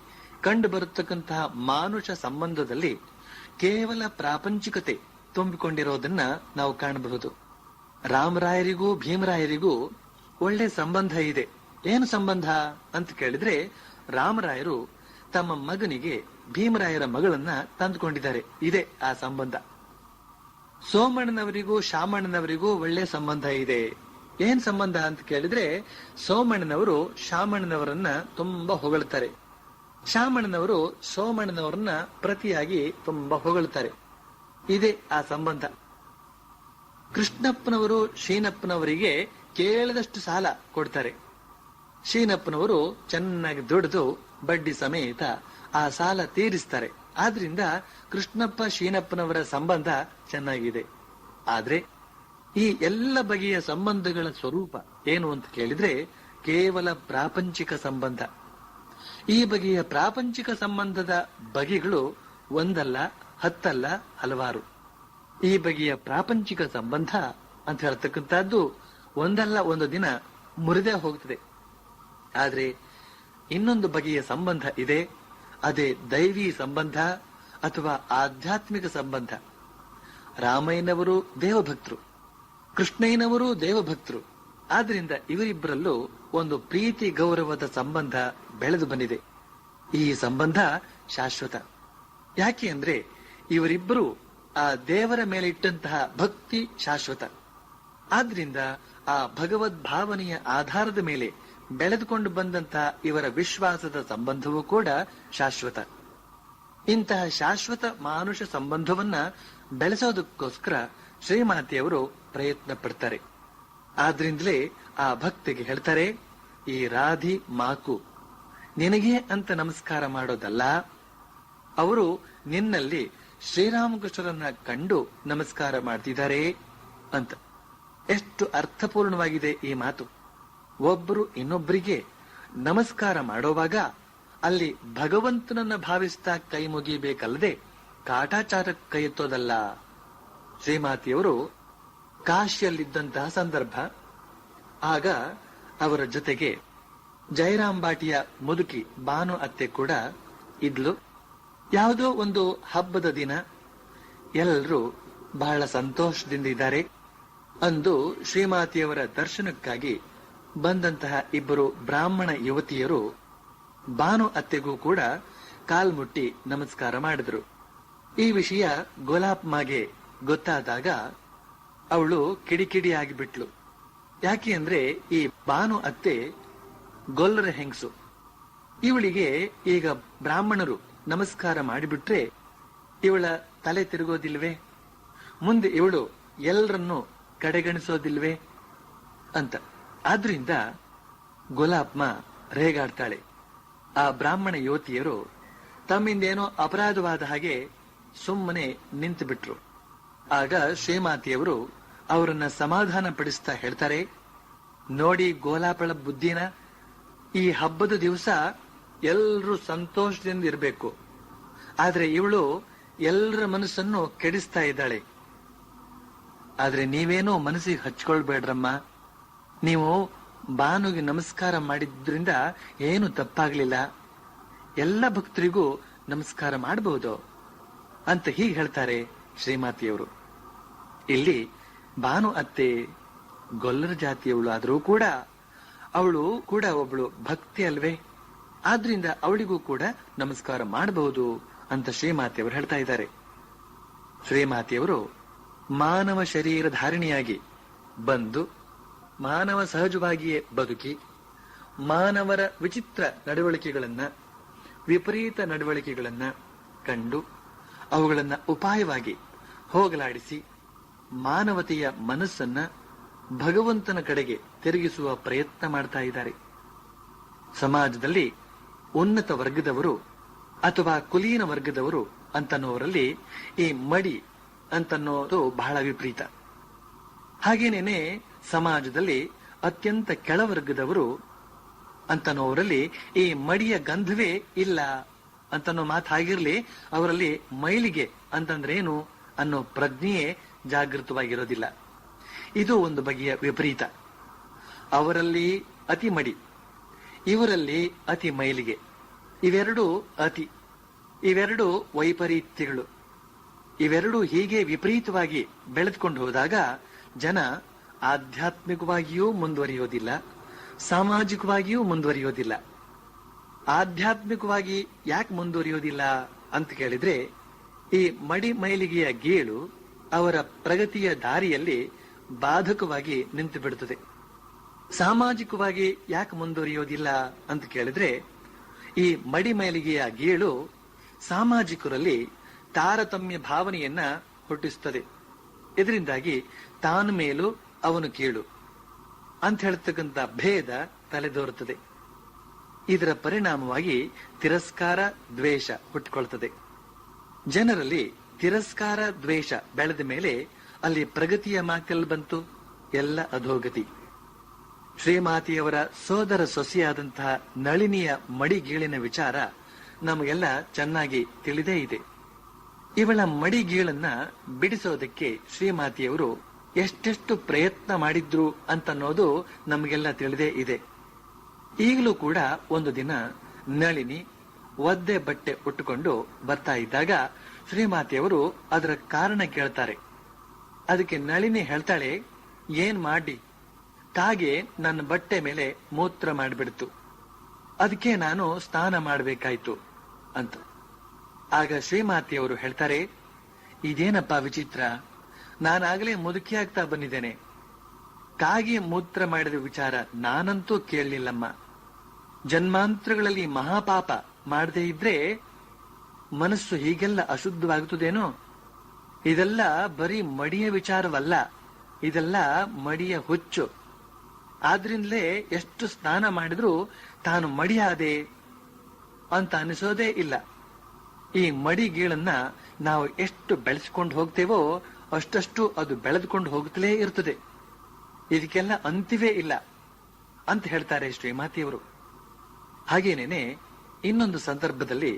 ಕಂಡು ಬರತಕ್ಕಂತಹ ಮಾನುಷ ಸಂಬಂಧದಲ್ಲಿ ಕೇವಲ ಪ್ರಾಪಂಚಿಕತೆ ತುಂಬಿಕೊಂಡಿರೋದನ್ನ ನಾವು ಕಾಣಬಹುದು. ರಾಮರಾಯರಿಗೂ ಭೀಮರಾಯರಿಗೂ ಒಳ್ಳೆ ಸಂಬಂಧ ಇದೆ. ಏನು ಸಂಬಂಧ ಅಂತ ಕೇಳಿದ್ರೆ, ರಾಮರಾಯರು ತಮ್ಮ ಮಗನಿಗೆ ಭೀಮರಾಯರ ಮಗಳನ್ನ ತಂದುಕೊಂಡಿದ್ದಾರೆ, ಇದೆ ಆ ಸಂಬಂಧ. ಸೋಮಣ್ಣನವರಿಗೂ ಶಾಮಣ್ಣನವರಿಗೂ ಒಳ್ಳೆ ಸಂಬಂಧ ಇದೆ. ಏನ್ ಸಂಬಂಧ ಅಂತ ಕೇಳಿದ್ರೆ, ಸೋಮಣ್ಣನವರು ಶಾಮಣ್ಣನವರನ್ನ ತುಂಬಾ ಹೊಗಳ್ತಾರೆ, ಶಾಮಣ್ಣನವರು ಸೋಮಣ್ಣನವರನ್ನ ಪ್ರತಿಯಾಗಿ ತುಂಬಾ ಹೊಗಳ್ತಾರೆ, ಇದೆ ಆ ಸಂಬಂಧ. ಕೃಷ್ಣಪ್ಪನವರು ಶೀನಪ್ಪನವರಿಗೆ ಕೇಳಿದಷ್ಟು ಸಾಲ ಕೊಡ್ತಾರೆ, ಶೀನಪ್ಪನವರು ಚೆನ್ನಾಗಿ ದುಡಿದು ಬಡ್ಡಿ ಸಮೇತ ಆ ಸಾಲ ತೀರಿಸ್ತಾರೆ. ಆದ್ರಿಂದ ಕೃಷ್ಣಪ್ಪ ಶೀನಪ್ಪನವರ ಸಂಬಂಧ ಚೆನ್ನಾಗಿದೆ. ಆದ್ರೆ ಈ ಎಲ್ಲ ಬಗೆಯ ಸಂಬಂಧಗಳ ಸ್ವರೂಪ ಏನು ಅಂತ ಕೇಳಿದ್ರೆ ಕೇವಲ ಪ್ರಾಪಂಚಿಕ ಸಂಬಂಧ. ಈ ಬಗೆಯ ಪ್ರಾಪಂಚಿಕ ಸಂಬಂಧದ ಬಗೆಗಳು ಒಂದಲ್ಲ, ಹತ್ತಲ್ಲ, ಹಲವಾರು. ಈ ಬಗೆಯ ಪ್ರಾಪಂಚಿಕ ಸಂಬಂಧ ಅಂತ ಹೇಳ್ತಕ್ಕಂಥದ್ದು ಒಂದಲ್ಲ ಒಂದು ದಿನ ಮುರಿದೇ ಹೋಗ್ತದೆ. ಆದ್ರೆ ಇನ್ನೊಂದು ಬಗೆಯ ಸಂಬಂಧ ಇದೆ, ಅದೇ ದೈವಿ ಸಂಬಂಧ ಅಥವಾ ಆಧ್ಯಾತ್ಮಿಕ ಸಂಬಂಧ. ರಾಮಯ್ಯನವರು ದೇವಭಕ್ತರು, ಕೃಷ್ಣಯ್ಯನವರು ದೇವಭಕ್ತರು. ಆದ್ರಿಂದ ಇವರಿಬ್ಬರಲ್ಲೂ ಒಂದು ಪ್ರೀತಿ ಗೌರವದ ಸಂಬಂಧ ಬೆಳೆದು ಬಂದಿದೆ. ಈ ಸಂಬಂಧ ಶಾಶ್ವತ. ಯಾಕೆ ಅಂದ್ರೆ ಇವರಿಬ್ಬರು ಆ ದೇವರ ಮೇಲೆ ಇಟ್ಟಂತಹ ಭಕ್ತಿ ಶಾಶ್ವತ. ಆದ್ರಿಂದ ಆ ಭಗವದ್ ಭಾವನೆಯ ಆಧಾರದ ಮೇಲೆ ಬೆಳೆದುಕೊಂಡು ಬಂದಂತಹ ಇವರ ವಿಶ್ವಾಸದ ಸಂಬಂಧವೂ ಕೂಡ ಶಾಶ್ವತ. ಇಂತಹ ಶಾಶ್ವತ ಮಾನುಷ ಸಂಬಂಧವನ್ನ ಬೆಳೆಸೋದಕ್ಕೋಸ್ಕರ ಶ್ರೀಮಾತೆಯವರು ಪ್ರಯತ್ನ ಪಡ್ತಾರೆ. ಆದ್ರಿಂದಲೇ ಆ ಭಕ್ತಿಗೆ ಹೇಳ್ತಾರೆ, ಈ ರಾಧಿ ಮಾಕು ನಿನಗೆ ಅಂತ ನಮಸ್ಕಾರ ಮಾಡೋದಲ್ಲ, ಅವರು ನಿನ್ನಲ್ಲಿ ಶ್ರೀರಾಮಕೃಷ್ಣರನ್ನ ಕಂಡು ನಮಸ್ಕಾರ ಮಾಡ್ತಿದ್ದಾರೆ ಅಂತ. ಎಷ್ಟು ಅರ್ಥಪೂರ್ಣವಾಗಿದೆ ಈ ಮಾತು. ಒಬ್ಬರು ಇನ್ನೊಬ್ಬರಿಗೆ ನಮಸ್ಕಾರ ಮಾಡೋವಾಗ ಅಲ್ಲಿ ಭಗವಂತನನ್ನ ಭಾವಿಸ್ತಾ ಕೈ ಮುಗಿಬೇಕಲ್ಲದೆ ಕಾಟಾಚಾರಕ್ಕೆ ಕೈ ಎತ್ತೋದಲ್ಲ. ಶ್ರೀಮಾತೆಯವರು ಕಾಶಿಯಲ್ಲಿದ್ದಂತಹ ಸಂದರ್ಭ. ಆಗ ಅವರ ಜೊತೆಗೆ ಜಯರಾಂಬಾಟಿಯ ಮುದುಕಿ ಬಾನು ಅತ್ತೆ ಕೂಡ ಇದ್ಲು. ಯಾವುದೋ ಒಂದು ಹಬ್ಬದ ದಿನ, ಎಲ್ಲರೂ ಬಹಳ ಸಂತೋಷದಿಂದ ಇದ್ದಾರೆ. ಅಂದು ಶ್ರೀಮಾತೆಯವರ ದರ್ಶನಕ್ಕಾಗಿ ಬಂದಂತಹ ಇಬ್ಬರು ಬ್ರಾಹ್ಮಣ ಯುವತಿಯರು ಬಾನು ಅತ್ತೆಗೂ ಕೂಡ ಕಾಲ್ಮುಟ್ಟಿ ನಮಸ್ಕಾರ ಮಾಡಿದ್ರು. ಈ ವಿಷಯ ಗೋಲಾಪ್ಮಾಗೆ ಗೊತ್ತಾದಾಗ ಅವಳು ಕಿಡಿಕಿಡಿ ಆಗಿಬಿಟ್ಲು. ಯಾಕೆ ಅಂದ್ರೆ ಈ ಬಾನು ಅತ್ತೆ ಗೊಲ್ಲರ ಹೆಂಗಸು. ಇವಳಿಗೆ ಈಗ ಬ್ರಾಹ್ಮಣರು ನಮಸ್ಕಾರ ಮಾಡಿಬಿಟ್ರೆ ಇವಳ ತಲೆ ತಿರುಗೋದಿಲ್ವೇ, ಮುಂದೆ ಇವಳು ಎಲ್ಲರನ್ನೂ ಕಡೆಗಣಿಸೋದಿಲ್ವೇ ಅಂತ. ಆದ್ರಿಂದ ಗೋಲಾಪ್ಮ ರೇಗಾಡ್ತಾಳೆ. ಆ ಬ್ರಾಹ್ಮಣ ಯುವತಿಯರು ತಮ್ಮಿಂದೇನೋ ಅಪರಾಧವಾದ ಹಾಗೆ ಸುಮ್ಮನೆ ನಿಂತು ಬಿಟ್ರು. ಆಗ ಶ್ರೀಮಾತೆಯವರು ಅವರನ್ನ ಸಮಾಧಾನ ಪಡಿಸ್ತಾ ಹೇಳ್ತಾರೆ, ನೋಡಿ ಗೋಲಾಪಳ ಬುದ್ಧಿನ, ಈ ಹಬ್ಬದ ದಿವಸ ಎಲ್ಲರೂ ಸಂತೋಷದಿಂದ ಇರಬೇಕು. ಆದ್ರೆ ಇವಳು ಎಲ್ಲರ ಮನಸ್ಸನ್ನು ಕೆಡಿಸ್ತಾ ಇದ್ದಾಳೆ. ಆದ್ರೆ ನೀವೇನೋ ಮನಸ್ಸಿಗೆ ಹಚ್ಕೊಳ್ಬೇಡ್ರಮ್ಮ, ನೀವು ಬಾನುಗೆ ನಮಸ್ಕಾರ ಮಾಡಿದ್ರಿಂದ ಏನು ತಪ್ಪಾಗ್ಲಿಲ್ಲ, ಎಲ್ಲ ಭಕ್ತರಿಗೂ ನಮಸ್ಕಾರ ಮಾಡಬಹುದು ಅಂತ ಹೀಗೆ ಹೇಳ್ತಾರೆ ಶ್ರೀಮಾತೆಯವರು. ಇಲ್ಲಿ ಬಾನು ಅತ್ತೆ ಗೊಲ್ಲರ ಜಾತಿಯವಳು ಆದರೂ ಕೂಡ ಅವಳು ಕೂಡ ಒಬ್ಳು ಭಕ್ತಿ ಅಲ್ವೇ, ಆದ್ರಿಂದ ಅವಳಿಗೂ ಕೂಡ ನಮಸ್ಕಾರ ಮಾಡಬಹುದು ಅಂತ ಶ್ರೀಮಾತೆಯವರು ಹೇಳ್ತಾ ಇದ್ದಾರೆ. ಶ್ರೀಮಾತೆಯವರು ಮಾನವ ಶರೀರ ಧಾರಿಣಿಯಾಗಿ ಬಂದು ಮಾನವ ಸಹಜವಾಗಿಯೇ ಬದುಕಿ ಮಾನವರ ವಿಚಿತ್ರ ನಡವಳಿಕೆಗಳನ್ನ, ವಿಪರೀತ ನಡವಳಿಕೆಗಳನ್ನ ಕಂಡು ಅವುಗಳನ್ನ ಉಪಾಯವಾಗಿ ಹೋಗಲಾಡಿಸಿ ಮಾನವತೆಯ ಮನಸ್ಸನ್ನ ಭಗವಂತನ ಕಡೆಗೆ ತಿರುಗಿಸುವ ಪ್ರಯತ್ನ ಮಾಡ್ತಾ ಇದ್ದಾರೆ. ಸಮಾಜದಲ್ಲಿ ಉನ್ನತ ವರ್ಗದವರು ಅಥವಾ ಕುಲೀನ ವರ್ಗದವರು ಅಂತನ್ನೋರಲ್ಲಿ ಈ ಮಡಿ ಅಂತನ್ನೋದು ಬಹಳ ವಿಪರೀತ. ಹಾಗೇನೇನೆ ಸಮಾಜದಲ್ಲಿ ಅತ್ಯಂತ ಕೆಳವರ್ಗದವರು ಅಂತನೋರಲ್ಲಿ ಈ ಮಡಿಯ ಗಂಧವೇ ಇಲ್ಲ ಅಂತನೋ ಮಾತು ಆಗಿರ್ಲಿ, ಅವರಲ್ಲಿ ಮೈಲಿಗೆ ಅಂತಂದ್ರೇನು ಅನ್ನೋ ಪ್ರಜ್ಞೆಯೇ ಜಾಗೃತವಾಗಿರೋದಿಲ್ಲ. ಇದು ಒಂದು ಬಗೆಯ ವಿಪರೀತ. ಅವರಲ್ಲಿ ಅತಿ ಮಡಿ, ಇವರಲ್ಲಿ ಅತಿ ಮೈಲಿಗೆ. ಇವೆರಡು ಅತಿ, ಇವೆರಡು ವೈಪರೀತ್ಯಗಳು. ಇವೆರಡು ಹೀಗೆ ವಿಪರೀತವಾಗಿ ಬೆಳೆದುಕೊಂಡು ಹೋದಾಗ ಜನ ಆಧ್ಯಾತ್ಮಿಕವಾಗಿಯೂ ಮುಂದುವರಿಯೋದಿಲ್ಲ, ಸಾಮಾಜಿಕವಾಗಿಯೂ ಮುಂದುವರಿಯೋದಿಲ್ಲ. ಆಧ್ಯಾತ್ಮಿಕವಾಗಿ ಯಾಕೆ ಮುಂದುವರಿಯೋದಿಲ್ಲ ಅಂತ ಕೇಳಿದ್ರೆ, ಈ ಮಡಿ ಮೈಲಿಗೆಯ ಗೀಳು ಅವರ ಪ್ರಗತಿಯ ದಾರಿಯಲ್ಲಿ ಬಾಧಕವಾಗಿ ನಿಂತು ಬಿಡುತ್ತದೆ. ಸಾಮಾಜಿಕವಾಗಿ ಯಾಕೆ ಮುಂದುವರಿಯೋದಿಲ್ಲ ಅಂತ ಕೇಳಿದ್ರೆ, ಈ ಮಡಿ ಮೈಲಿಗೆಯ ಗೀಳು ಸಾಮಾಜಿಕರಲ್ಲಿ ತಾರತಮ್ಯ ಭಾವನೆಯನ್ನ ಹುಟ್ಟಿಸುತ್ತದೆ. ಇದರಿಂದಾಗಿ ತಾನು ಮೇಲು ಅವನು ಕೀಳು ಅಂತ ಹೇಳ್ತಕ್ಕಂಥ ಭೇದ ತಲೆದೋರುತ್ತದೆ. ಇದರ ಪರಿಣಾಮವಾಗಿ ತಿರಸ್ಕಾರ, ದ್ವೇಷ ಹುಟ್ಟಿಕೊಳ್ತದೆ. ಜನರಲ್ಲಿ ತಿರಸ್ಕಾರ, ದ್ವೇಷ ಬೆಳೆದ ಮೇಲೆ ಅಲ್ಲಿ ಪ್ರಗತಿಯ ಮಾತೆಲ್ಲಿ ಬಂತು? ಎಲ್ಲ ಅಧೋಗತಿ. ಶ್ರೀಮಾತೆಯವರ ಸೋದರ ಸೊಸೆಯಾದಂತಹ ನಳಿನಿಯ ಮಡಿಗೀಳಿನ ವಿಚಾರ ನಮಗೆಲ್ಲ ಚೆನ್ನಾಗಿ ತಿಳಿದೇ ಇದೆ. ಇವಳ ಮಡಿಗೀಳನ್ನ ಬಿಡಿಸೋದಕ್ಕೆ ಶ್ರೀಮಾತೆಯವರು ಎಷ್ಟೆಷ್ಟು ಪ್ರಯತ್ನ ಮಾಡಿದ್ರು ಅಂತನ್ನೋದು ನಮಗೆಲ್ಲ ತಿಳಿದೇ ಇದೆ. ಈಗಲೂ ಕೂಡ ಒಂದು ದಿನ ನಳಿನಿ ಒದ್ದೆ ಬಟ್ಟೆ ಉಟ್ಟುಕೊಂಡು ಬರ್ತಾ ಇದ್ದಾಗ ಶ್ರೀಮಾತೆಯವರು ಅದರ ಕಾರಣ ಕೇಳ್ತಾರೆ. ಅದಕ್ಕೆ ನಳಿನಿ ಹೇಳ್ತಾಳೆ, ಏನ್ ಮಾಡಿ, ಕಾಗೆ ನನ್ನ ಬಟ್ಟೆ ಮೇಲೆ ಮೂತ್ರ ಮಾಡಿಬಿಡ್ತು, ಅದಕ್ಕೆ ನಾನು ಸ್ನಾನ ಮಾಡಬೇಕಾಯ್ತು ಅಂತ. ಆಗ ಶ್ರೀಮಾತೆಯವರು ಹೇಳ್ತಾರೆ, ಇದೇನಪ್ಪ ವಿಚಿತ್ರ, ನಾನಾಗಲೇ ಮುದುಕಿ ಆಗ್ತಾ ಬಂದಿದ್ದೇನೆ, ಕಾಗೆ ಮೂತ್ರ ಮಾಡಿದ ವಿಚಾರ ನಾನಂತೂ ಕೇಳಲಿಲ್ಲಮ್ಮ. ಜನ್ಮಾಂತರಗಳಲ್ಲಿ ಮಹಾಪಾಪ ಮಾಡದೇ ಇದ್ರೆ ಮನಸ್ಸು ಹೀಗೆಲ್ಲ ಅಶುದ್ಧವಾಗುತ್ತದೇನೋ? ಇದೆಲ್ಲ ಬರೀ ಮಡಿಯ ವಿಚಾರವಲ್ಲ, ಇದೆಲ್ಲ ಮಡಿಯ ಹುಚ್ಚು. ಆದ್ರಿಂದಲೇ ಎಷ್ಟು ಸ್ನಾನ ಮಾಡಿದ್ರೂ ತಾನು ಮಡಿಯಾದೆ ಅಂತ ಅನಿಸೋದೇ ಇಲ್ಲ. ಈ ಮಡಿಗೀಳನ್ನ ನಾವು ಎಷ್ಟು ಬೆಳೆಸ್ಕೊಂಡು ಹೋಗ್ತೇವೋ ಅಷ್ಟಷ್ಟು ಅದು ಬೆಳೆದುಕೊಂಡು ಹೋಗುತ್ತಲೇ ಇರ್ತದೆ. ಇದಕ್ಕೆಲ್ಲ ಅಂತ್ಯವೇ ಇಲ್ಲ ಅಂತ ಹೇಳ್ತಾರೆ ಶ್ರೀಮಾತೆಯವರು. ಹಾಗೇನೇನೆ ಇನ್ನೊಂದು ಸಂದರ್ಭದಲ್ಲಿ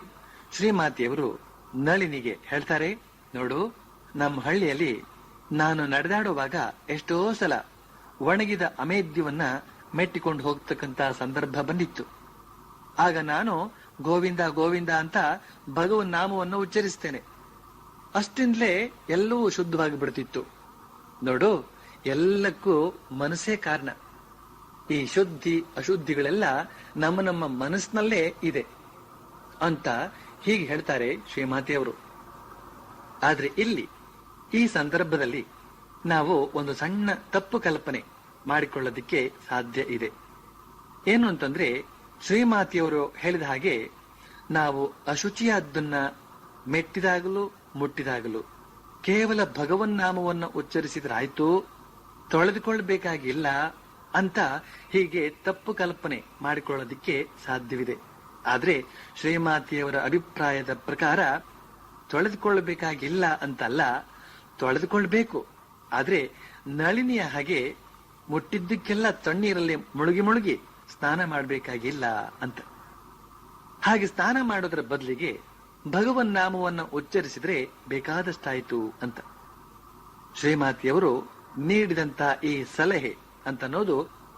ಶ್ರೀಮಾತೆಯವರು ನಳಿನಿಗೆ ಹೇಳ್ತಾರೆ, ನೋಡು, ನಮ್ಮ ಹಳ್ಳಿಯಲ್ಲಿ ನಾನು ನಡೆದಾಡುವಾಗ ಎಷ್ಟೋ ಸಲ ಒಣಗಿದ ಅಮೇದ್ಯವನ್ನ ಮೆಟ್ಟಿಕೊಂಡು ಹೋಗ್ತಕ್ಕಂತ ಸಂದರ್ಭ ಬಂದಿತ್ತು. ಆಗ ನಾನು ಗೋವಿಂದ ಗೋವಿಂದ ಅಂತ ಭಗವನ್ ನಾಮವನ್ನು ಉಚ್ಚರಿಸ್ತೇನೆ. ಅಷ್ಟಿಂದಲೇ ಎಲ್ಲವೂ ಶುದ್ಧವಾಗಿ ಬಿಡ್ತಿತ್ತು. ನೋಡು, ಎಲ್ಲಕ್ಕೂ ಮನಸ್ಸೇ ಕಾರಣ. ಈ ಶುದ್ಧಿ ಅಶುದ್ಧಿಗಳೆಲ್ಲ ನಮ್ಮ ನಮ್ಮ ಮನಸ್ಸಿನಲ್ಲೇ ಇದೆ ಅಂತ ಹೀಗೆ ಹೇಳ್ತಾರೆ ಶ್ರೀಮಾತೆಯವರು. ಆದ್ರೆ ಇಲ್ಲಿ ಈ ಸಂದರ್ಭದಲ್ಲಿ ನಾವು ಒಂದು ಸಣ್ಣ ತಪ್ಪು ಕಲ್ಪನೆ ಮಾಡಿಕೊಳ್ಳೋದಿಕ್ಕೆ ಸಾಧ್ಯ ಇದೆ. ಏನು ಅಂತಂದ್ರೆ, ಶ್ರೀಮಾತೆಯವರು ಹೇಳಿದ ಹಾಗೆ ನಾವು ಅಶುಚಿಯಾದ್ದನ್ನ ಮೆಟ್ಟಿದಾಗಲೂ ಮುಟ್ಟಿದಾಗಲೂ ಕೇವಲ ಭಗವನ್ನಾಮವನ್ನು ಉಚ್ಚರಿಸಿದ್ರಾಯ್ತು, ತೊಳೆದುಕೊಳ್ಳಬೇಕಾಗಿಲ್ಲ ಅಂತ ಹೀಗೆ ತಪ್ಪು ಕಲ್ಪನೆ ಮಾಡಿಕೊಳ್ಳೋದಿಕ್ಕೆ ಸಾಧ್ಯವಿದೆ. ಆದ್ರೆ ಶ್ರೀಮಾತೆಯವರ ಅಭಿಪ್ರಾಯದ ಪ್ರಕಾರ ತೊಳೆದುಕೊಳ್ಳಬೇಕಾಗಿಲ್ಲ ಅಂತಲ್ಲ, ತೊಳೆದುಕೊಳ್ಬೇಕು. ಆದ್ರೆ ನಳಿನಿಯ ಹಾಗೆ ಮುಟ್ಟಿದ್ದಕ್ಕೆಲ್ಲ ತಣ್ಣೀರಲ್ಲಿ ಮುಳುಗಿ ಮುಳುಗಿ ಸ್ನಾನ ಮಾಡಬೇಕಾಗಿಲ್ಲ ಅಂತ. ಹಾಗೆ ಸ್ನಾನ ಮಾಡೋದ್ರ ಬದಲಿಗೆ ಭಗವನ್ ನಾಮವನ್ನು ಉಚ್ಚರಿಸಿದ್ರೆ ಬೇಕಾದಷ್ಟಾಯ್ತು ಅಂತ. ಶ್ರೀಮಾತೆಯವರು ನೀಡಿದಂತ ಈ ಸಲಹೆ ಅಂತನ್ನೋದು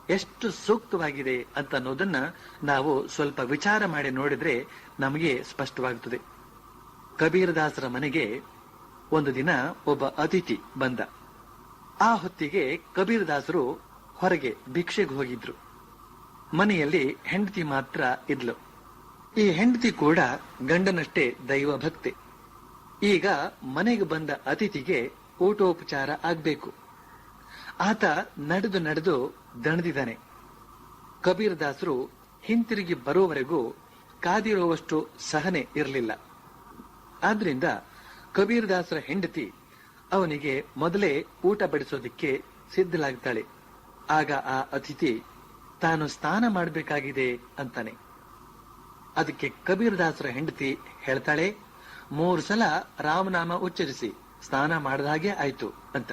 ಎಷ್ಟು ಸೂಕ್ತವಾಗಿದೆ ಅಂತ ಅನ್ನೋದನ್ನ ನಾವು ಸ್ವಲ್ಪ ವಿಚಾರ ಮಾಡಿ ನೋಡಿದ್ರೆ ನಮಗೆ ಸ್ಪಷ್ಟವಾಗುತ್ತದೆ. ಕಬೀರದಾಸರ ಮನೆಗೆ ಒಂದು ದಿನ ಒಬ್ಬ ಅತಿಥಿ ಬಂದ. ಆ ಹೊತ್ತಿಗೆ ಕಬೀರದಾಸರು ಹೊರಗೆ ಭಿಕ್ಷೆಗೆ ಹೋಗಿದ್ರು. ಮನೆಯಲ್ಲಿ ಹೆಂಡತಿ ಮಾತ್ರ ಇದ್ಲು. ಈ ಹೆಂಡತಿ ಕೂಡ ಗಂಡನಷ್ಟೇ ದೈವ ಭಕ್ತಿ. ಈಗ ಮನೆಗೆ ಬಂದ ಅತಿಥಿಗೆ ಊಟೋಪಚಾರ ಆಗ್ಬೇಕು. ಆತ ನಡೆದು ನಡೆದು ದಣದಿದ್ದಾನೆ. ಕಬೀರದಾಸರು ಹಿಂತಿರುಗಿ ಬರುವವರೆಗೂ ಕಾದಿರುವಷ್ಟು ಸಹನೆ ಇರಲಿಲ್ಲ. ಆದ್ರಿಂದ ಕಬೀರದಾಸರ ಹೆಂಡತಿ ಅವನಿಗೆ ಮೊದಲೇ ಊಟ ಬಡಿಸೋದಿಕ್ಕೆ ಸಿದ್ಧಲಾಗ್ತಾಳೆ. ಆಗ ಆ ಅತಿಥಿ ತಾನು ಸ್ನಾನ ಮಾಡಬೇಕಾಗಿದೆ ಅಂತಾನೆ. ಅದಕ್ಕೆ ಕಬೀರದಾಸರ ಹೆಂಡತಿ ಹೇಳ್ತಾಳೆ, 3 ಸಲ ರಾಮನಾಮ ಉಚ್ಚರಿಸಿ ಸ್ನಾನ ಮಾಡಿದ ಹಾಗೆ ಆಯ್ತು ಅಂತ.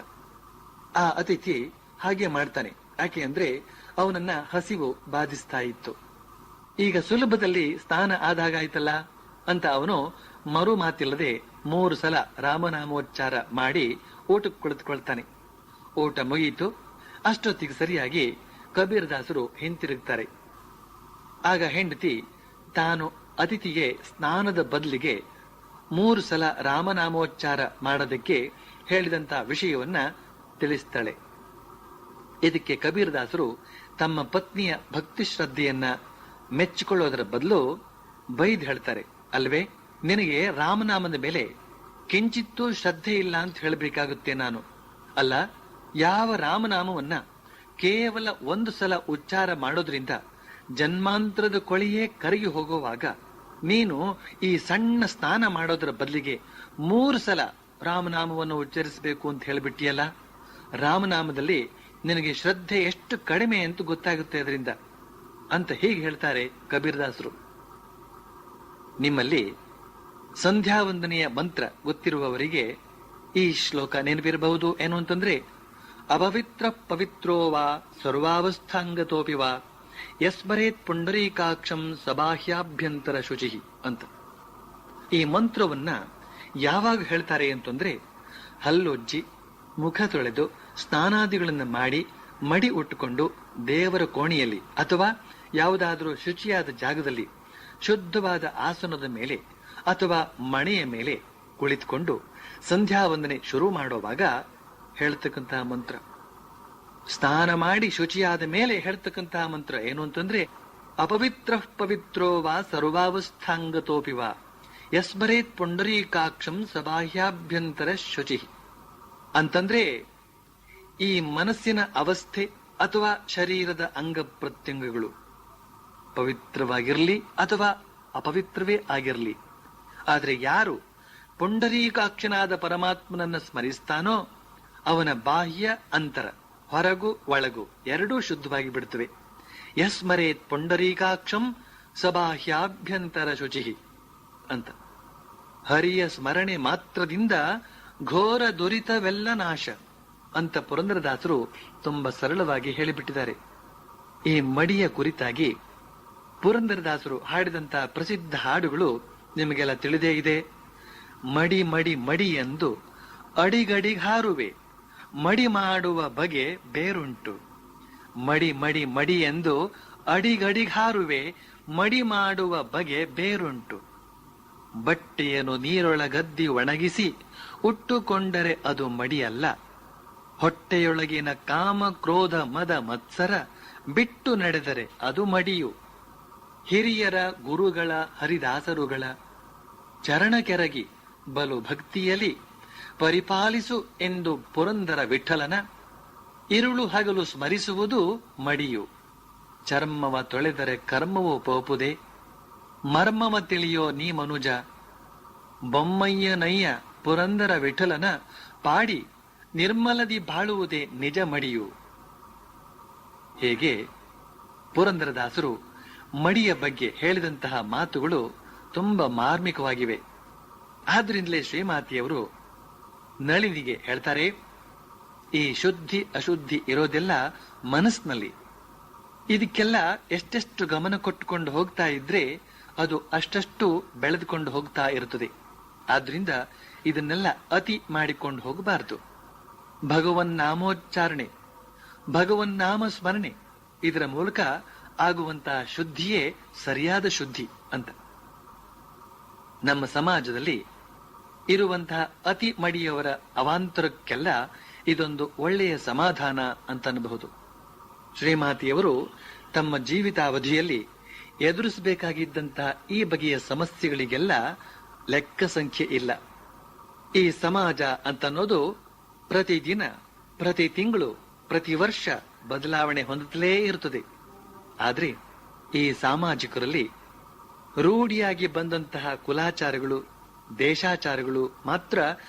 ಆ ಅತಿಥಿ ಹಾಗೆ ಮಾಡ್ತಾನೆ. ಯಾಕೆ ಅಂದ್ರೆ ಅವನನ್ನ ಹಸಿವು ಬಾಧಿಸ್ತಾ ಇತ್ತು. ಈಗ ಸುಲಭದಲ್ಲಿ ಸ್ನಾನ ಆದಾಗಾಯ್ತಲ್ಲ ಅಂತ ಅವನು ಮರು ಮಾತಿಲ್ಲದೆ 3 ಸಲ ರಾಮನಾಮೋಚ್ಚಾರ ಮಾಡಿ ಊಟಕ್ಕೆ ಕುಳಿತುಕೊಳ್ತಾನೆ. ಊಟ ಮುಗಿಯಿತು. ಅಷ್ಟೊತ್ತಿಗೆ ಸರಿಯಾಗಿ ಕಬೀರದಾಸರು ಹಿಂತಿರುಗ್ತಾರೆ. ಆಗ ಹೆಂಡತಿ ತಾನು ಅತಿಥಿಗೆ ಸ್ನಾನದ ಬದಲಿಗೆ 3 ಸಲ ರಾಮನಾಮೋಚ್ಚಾರ ಮಾಡೋದಕ್ಕೆ ಹೇಳಿದಂತ ವಿಷಯವನ್ನ ತಿಳಿಸ್ತಾಳೆ. ಇದಕ್ಕೆ ಕಬೀರದಾಸರು ತಮ್ಮ ಪತ್ನಿಯ ಭಕ್ತಿ ಶ್ರದ್ಧೆಯನ್ನ ಮೆಚ್ಚಿಕೊಳ್ಳೋದರ ಬದಲು ಬೈದ್ ಹೇಳ್ತಾರೆ, ಅಲ್ವೇ, ನಿನಗೆ ರಾಮನಾಮದ ಮೇಲೆ ಕಿಂಚಿತ್ತೂ ಶ್ರದ್ಧೆ ಇಲ್ಲ ಅಂತ ಹೇಳಬೇಕಾಗುತ್ತೆ ನಾನು. ಅಲ್ಲ, ಯಾವ ರಾಮನಾಮವನ್ನ ಕೇವಲ 1 ಸಲ ಉಚ್ಚಾರ ಮಾಡೋದ್ರಿಂದ ಜನ್ಮಾಂತರದ ಕೊಳೆಯೇ ಕರಗಿ ಹೋಗುವಾಗ ನೀನು ಈ ಸಣ್ಣ ಸ್ನಾನ ಮಾಡೋದ್ರ ಬದಲಿಗೆ 3 ಸಲ ರಾಮನಾಮವನ್ನು ಉಚ್ಚರಿಸಬೇಕು ಅಂತ ಹೇಳಿಬಿಟ್ಟಿಯಲ್ಲ. ರಾಮನಾಮದಲ್ಲಿ ನಿನಗೆ ಶ್ರದ್ಧೆ ಎಷ್ಟು ಕಡಿಮೆ ಅಂತ ಗೊತ್ತಾಗುತ್ತೆ ಅದರಿಂದ ಅಂತ ಹೀಗೆ ಹೇಳ್ತಾರೆ ಕಬೀರದಾಸರು. ನಿಮ್ಮಲ್ಲಿ ಸಂಧ್ಯಾ ವಂದನೆಯ ಮಂತ್ರ ಗೊತ್ತಿರುವವರಿಗೆ ಈ ಶ್ಲೋಕ ನೆನಪಿರಬಹುದು. ಏನು ಅಂತಂದ್ರೆ, ಅಪವಿತ್ರ ಪವಿತ್ರೋ ವಾ ಸರ್ವಾವಸ್ಥಾಂಗತೋಪಿ ವಾ ಯಸ್ಮರೇತ್ ಪುಂಡರೀಕಾಕ್ಷಂ ಸಬಾಹ್ಯಾಭ್ಯಂತರ ಶುಚಿ ಅಂತ. ಈ ಮಂತ್ರವನ್ನ ಯಾವಾಗ ಹೇಳ್ತಾರೆ ಅಂತಂದ್ರೆ, ಹಲ್ಲೊಜ್ಜಿ ಮುಖ ತೊಳೆದು ಸ್ನಾನಾದಿಗಳನ್ನು ಮಾಡಿ ಮಡಿ ಉಟ್ಟುಕೊಂಡು ದೇವರ ಕೋಣೆಯಲ್ಲಿ ಅಥವಾ ಯಾವುದಾದರೂ ಶುಚಿಯಾದ ಜಾಗದಲ್ಲಿ ಶುದ್ಧವಾದ ಆಸನದ ಮೇಲೆ ಅಥವಾ ಮಣೆಯ ಮೇಲೆ ಕುಳಿತುಕೊಂಡು ಸಂಧ್ಯಾ ವಂದನೆ ಶುರು ಮಾಡುವಾಗ ಹೇಳ್ತಕ್ಕಂತಹ ಮಂತ್ರ. ಸ್ನಾನ ಮಾಡಿ ಶುಚಿಯಾದ ಮೇಲೆ ಹೇಳ್ತಕ್ಕಂತಹ ಮಂತ್ರ ಏನು ಅಂತಂದ್ರೆ, ಅಪವಿತ್ರ ಪವಿತ್ರೋ ವಾ ಸರ್ವಾವಸ್ಥಾಂಗತೋಪಿ ವಾ ಯಸ್ಮರೇತ್ ಪುಂಡರೀಕಾಕ್ಷಂ ಸಬಾಹ್ಯಾಭ್ಯಂತರ ಶುಚಿ ಅಂತಂದ್ರೆ, ಈ ಮನಸ್ಸಿನ ಅವಸ್ಥೆ ಅಥವಾ ಶರೀರದ ಅಂಗ ಪ್ರತ್ಯಂಗಗಳು ಪವಿತ್ರವಾಗಿರಲಿ ಅಥವಾ ಅಪವಿತ್ರವೇ ಆಗಿರಲಿ, ಆದ್ರೆ ಯಾರು ಪುಂಡರೀಕಾಕ್ಷನಾದ ಪರಮಾತ್ಮನನ್ನ ಸ್ಮರಿಸ್ತಾನೋ ಅವನ ಬಾಹ್ಯ ಅಂತರ, ಹೊರಗು ಒಳಗು ಎರಡೂ ಶುದ್ಧವಾಗಿ ಬಿಡುತ್ತವೆ. ಯಸ್ಮರೇತ್ ಪುಂಡರೀಕಾಕ್ಷಂ ಸಬಾಹ್ಯಾಭ್ಯಂತರ ಶುಚಿ ಅಂತ. ಹರಿಯ ಸ್ಮರಣೆ ಮಾತ್ರದಿಂದ ಘೋರ ದುರಿತವೆಲ್ಲ ನಾಶ ಅಂತ ಪುರಂದರದಾಸರು ತುಂಬಾ ಸರಳವಾಗಿ ಹೇಳಿಬಿಟ್ಟಿದ್ದಾರೆ. ಈ ಮಡಿಯ ಕುರಿತಾಗಿ ಪುರಂದರದಾಸರು ಹಾಡಿದಂತಹ ಪ್ರಸಿದ್ಧ ಹಾಡುಗಳು ನಿಮಗೆಲ್ಲ ತಿಳಿದೇ ಇದೆ. ಮಡಿ ಮಡಿ ಮಡಿ ಎಂದು ಅಡಿಗಡಿಗಾರುವೆ, ಮಡಿ ಮಾಡುವ ಬಗೆ ಬೇರುಂಟು. ಮಡಿ ಮಡಿ ಮಡಿ ಎಂದು ಅಡಿಗಡಿಗಾರುವೆ, ಮಡಿ ಮಾಡುವ ಬಗೆ ಬೇರುಂಟು. ಬಟ್ಟೆಯನ್ನು ನೀರೊಳಗದ್ದಿ ಒಣಗಿಸಿ ಉಟ್ಟುಕೊಂಡರೆ ಅದು ಮಡಿಯಲ್ಲ. ಹೊಟ್ಟೆಯೊಳಗಿನ ಕಾಮ ಕ್ರೋಧ ಮದ ಮತ್ಸರ ಬಿಟ್ಟು ನಡೆದರೆ ಅದು ಮಡಿಯು. ಹಿರಿಯರ ಗುರುಗಳ ಹರಿದಾಸರುಗಳ ಚರಣ ಕೆರಗಿ ಬಲು ಭಕ್ತಿಯಲಿ ಪರಿಪಾಲಿಸು ಎಂದು ಪುರಂದರ ವಿಠಲನ ಇರುಳು ಹಗಲು ಸ್ಮರಿಸುವುದು ಮಡಿಯು. ಚರ್ಮವ ತೊಳೆದರೆ ಕರ್ಮವು ಪೋಪುದೆ, ಮರ್ಮವ ತಿಳಿಯೋ ನೀ ಮನುಜ. ಬೊಮ್ಮಯ್ಯನಯ್ಯ ಪುರಂದರ ವಿಠಲನ ಪಾಡಿ ನಿರ್ಮಲದಿ ಬಾಳುವುದೇ ನಿಜ ಮಡಿಯು. ಹೇಗೆ ಪುರಂದರದಾಸರು ಮಡಿಯ ಬಗ್ಗೆ ಹೇಳಿದಂತಹ ಮಾತುಗಳು ತುಂಬಾ ಮಾರ್ಮಿಕವಾಗಿವೆ. ಆದ್ರಿಂದಲೇ ಶ್ರೀಮಾತೆಯವರು ನಳಿನಿಗೆ ಹೇಳ್ತಾರೆ, ಈ ಶುದ್ಧಿ ಅಶುದ್ಧಿ ಇರೋದೆಲ್ಲ ಮನಸ್ಸಿನಲ್ಲಿ. ಇದಕ್ಕೆಲ್ಲ ಎಷ್ಟೆಷ್ಟು ಗಮನ ಕೊಟ್ಟುಕೊಂಡು ಹೋಗ್ತಾ ಇದ್ರೆ ಅದು ಅಷ್ಟಷ್ಟು ಬೆಳೆದುಕೊಂಡು ಹೋಗ್ತಾ ಇರುತ್ತದೆ. ಆದ್ರಿಂದ ಇದನ್ನೆಲ್ಲ ಅತಿ ಮಾಡಿಕೊಂಡು ಹೋಗಬಾರದು. ಭಗವನ್ ನಾಮೋಚ್ಚಾರಣೆ, ಭಗವನ್ ನಾಮ ಸ್ಮರಣೆ, ಇದರ ಮೂಲಕ ಆಗುವಂತಹ ಶುದ್ಧಿಯೇ ಸರಿಯಾದ ಶುದ್ಧಿ ಅಂತ. ನಮ್ಮ ಸಮಾಜದಲ್ಲಿ ಇರುವಂತಹ ಅತಿ ಮಡಿಯವರ ಅವಾಂತರಕ್ಕೆಲ್ಲ ಇದೊಂದು ಒಳ್ಳೆಯ ಸಮಾಧಾನ ಅಂತ ಅನ್ನಬಹುದು. ಶ್ರೀಮಾತೆಯವರು ತಮ್ಮ ಜೀವಿತಾವಧಿಯಲ್ಲಿ ಎದುರಿಸಬೇಕಾಗಿದ್ದಂತಹ ಈ ಬಗೆಯ ಸಮಸ್ಯೆಗಳಿಗೆಲ್ಲ ಲೆಕ್ಕ ಸಂಖ್ಯೆ ಇಲ್ಲ. ಈ ಸಮಾಜ ಅಂತನ್ನೋದು ಪ್ರತಿದಿನ, ಪ್ರತಿ ತಿಂಗಳು, ಪ್ರತಿ ವರ್ಷ ಬದಲಾವಣೆ ಹೊಂದುತ್ತಲೇ ಇರುತ್ತದೆ. ಆದ್ರೆ ಈ ಸಾಮಾಜಿಕರಲ್ಲಿ ರೂಢಿಯಾಗಿ ಬಂದಂತಹ ಕುಲಾಚಾರಗಳು, ದೇಶಾಚಾರಗಳು ಮಾತ್ರ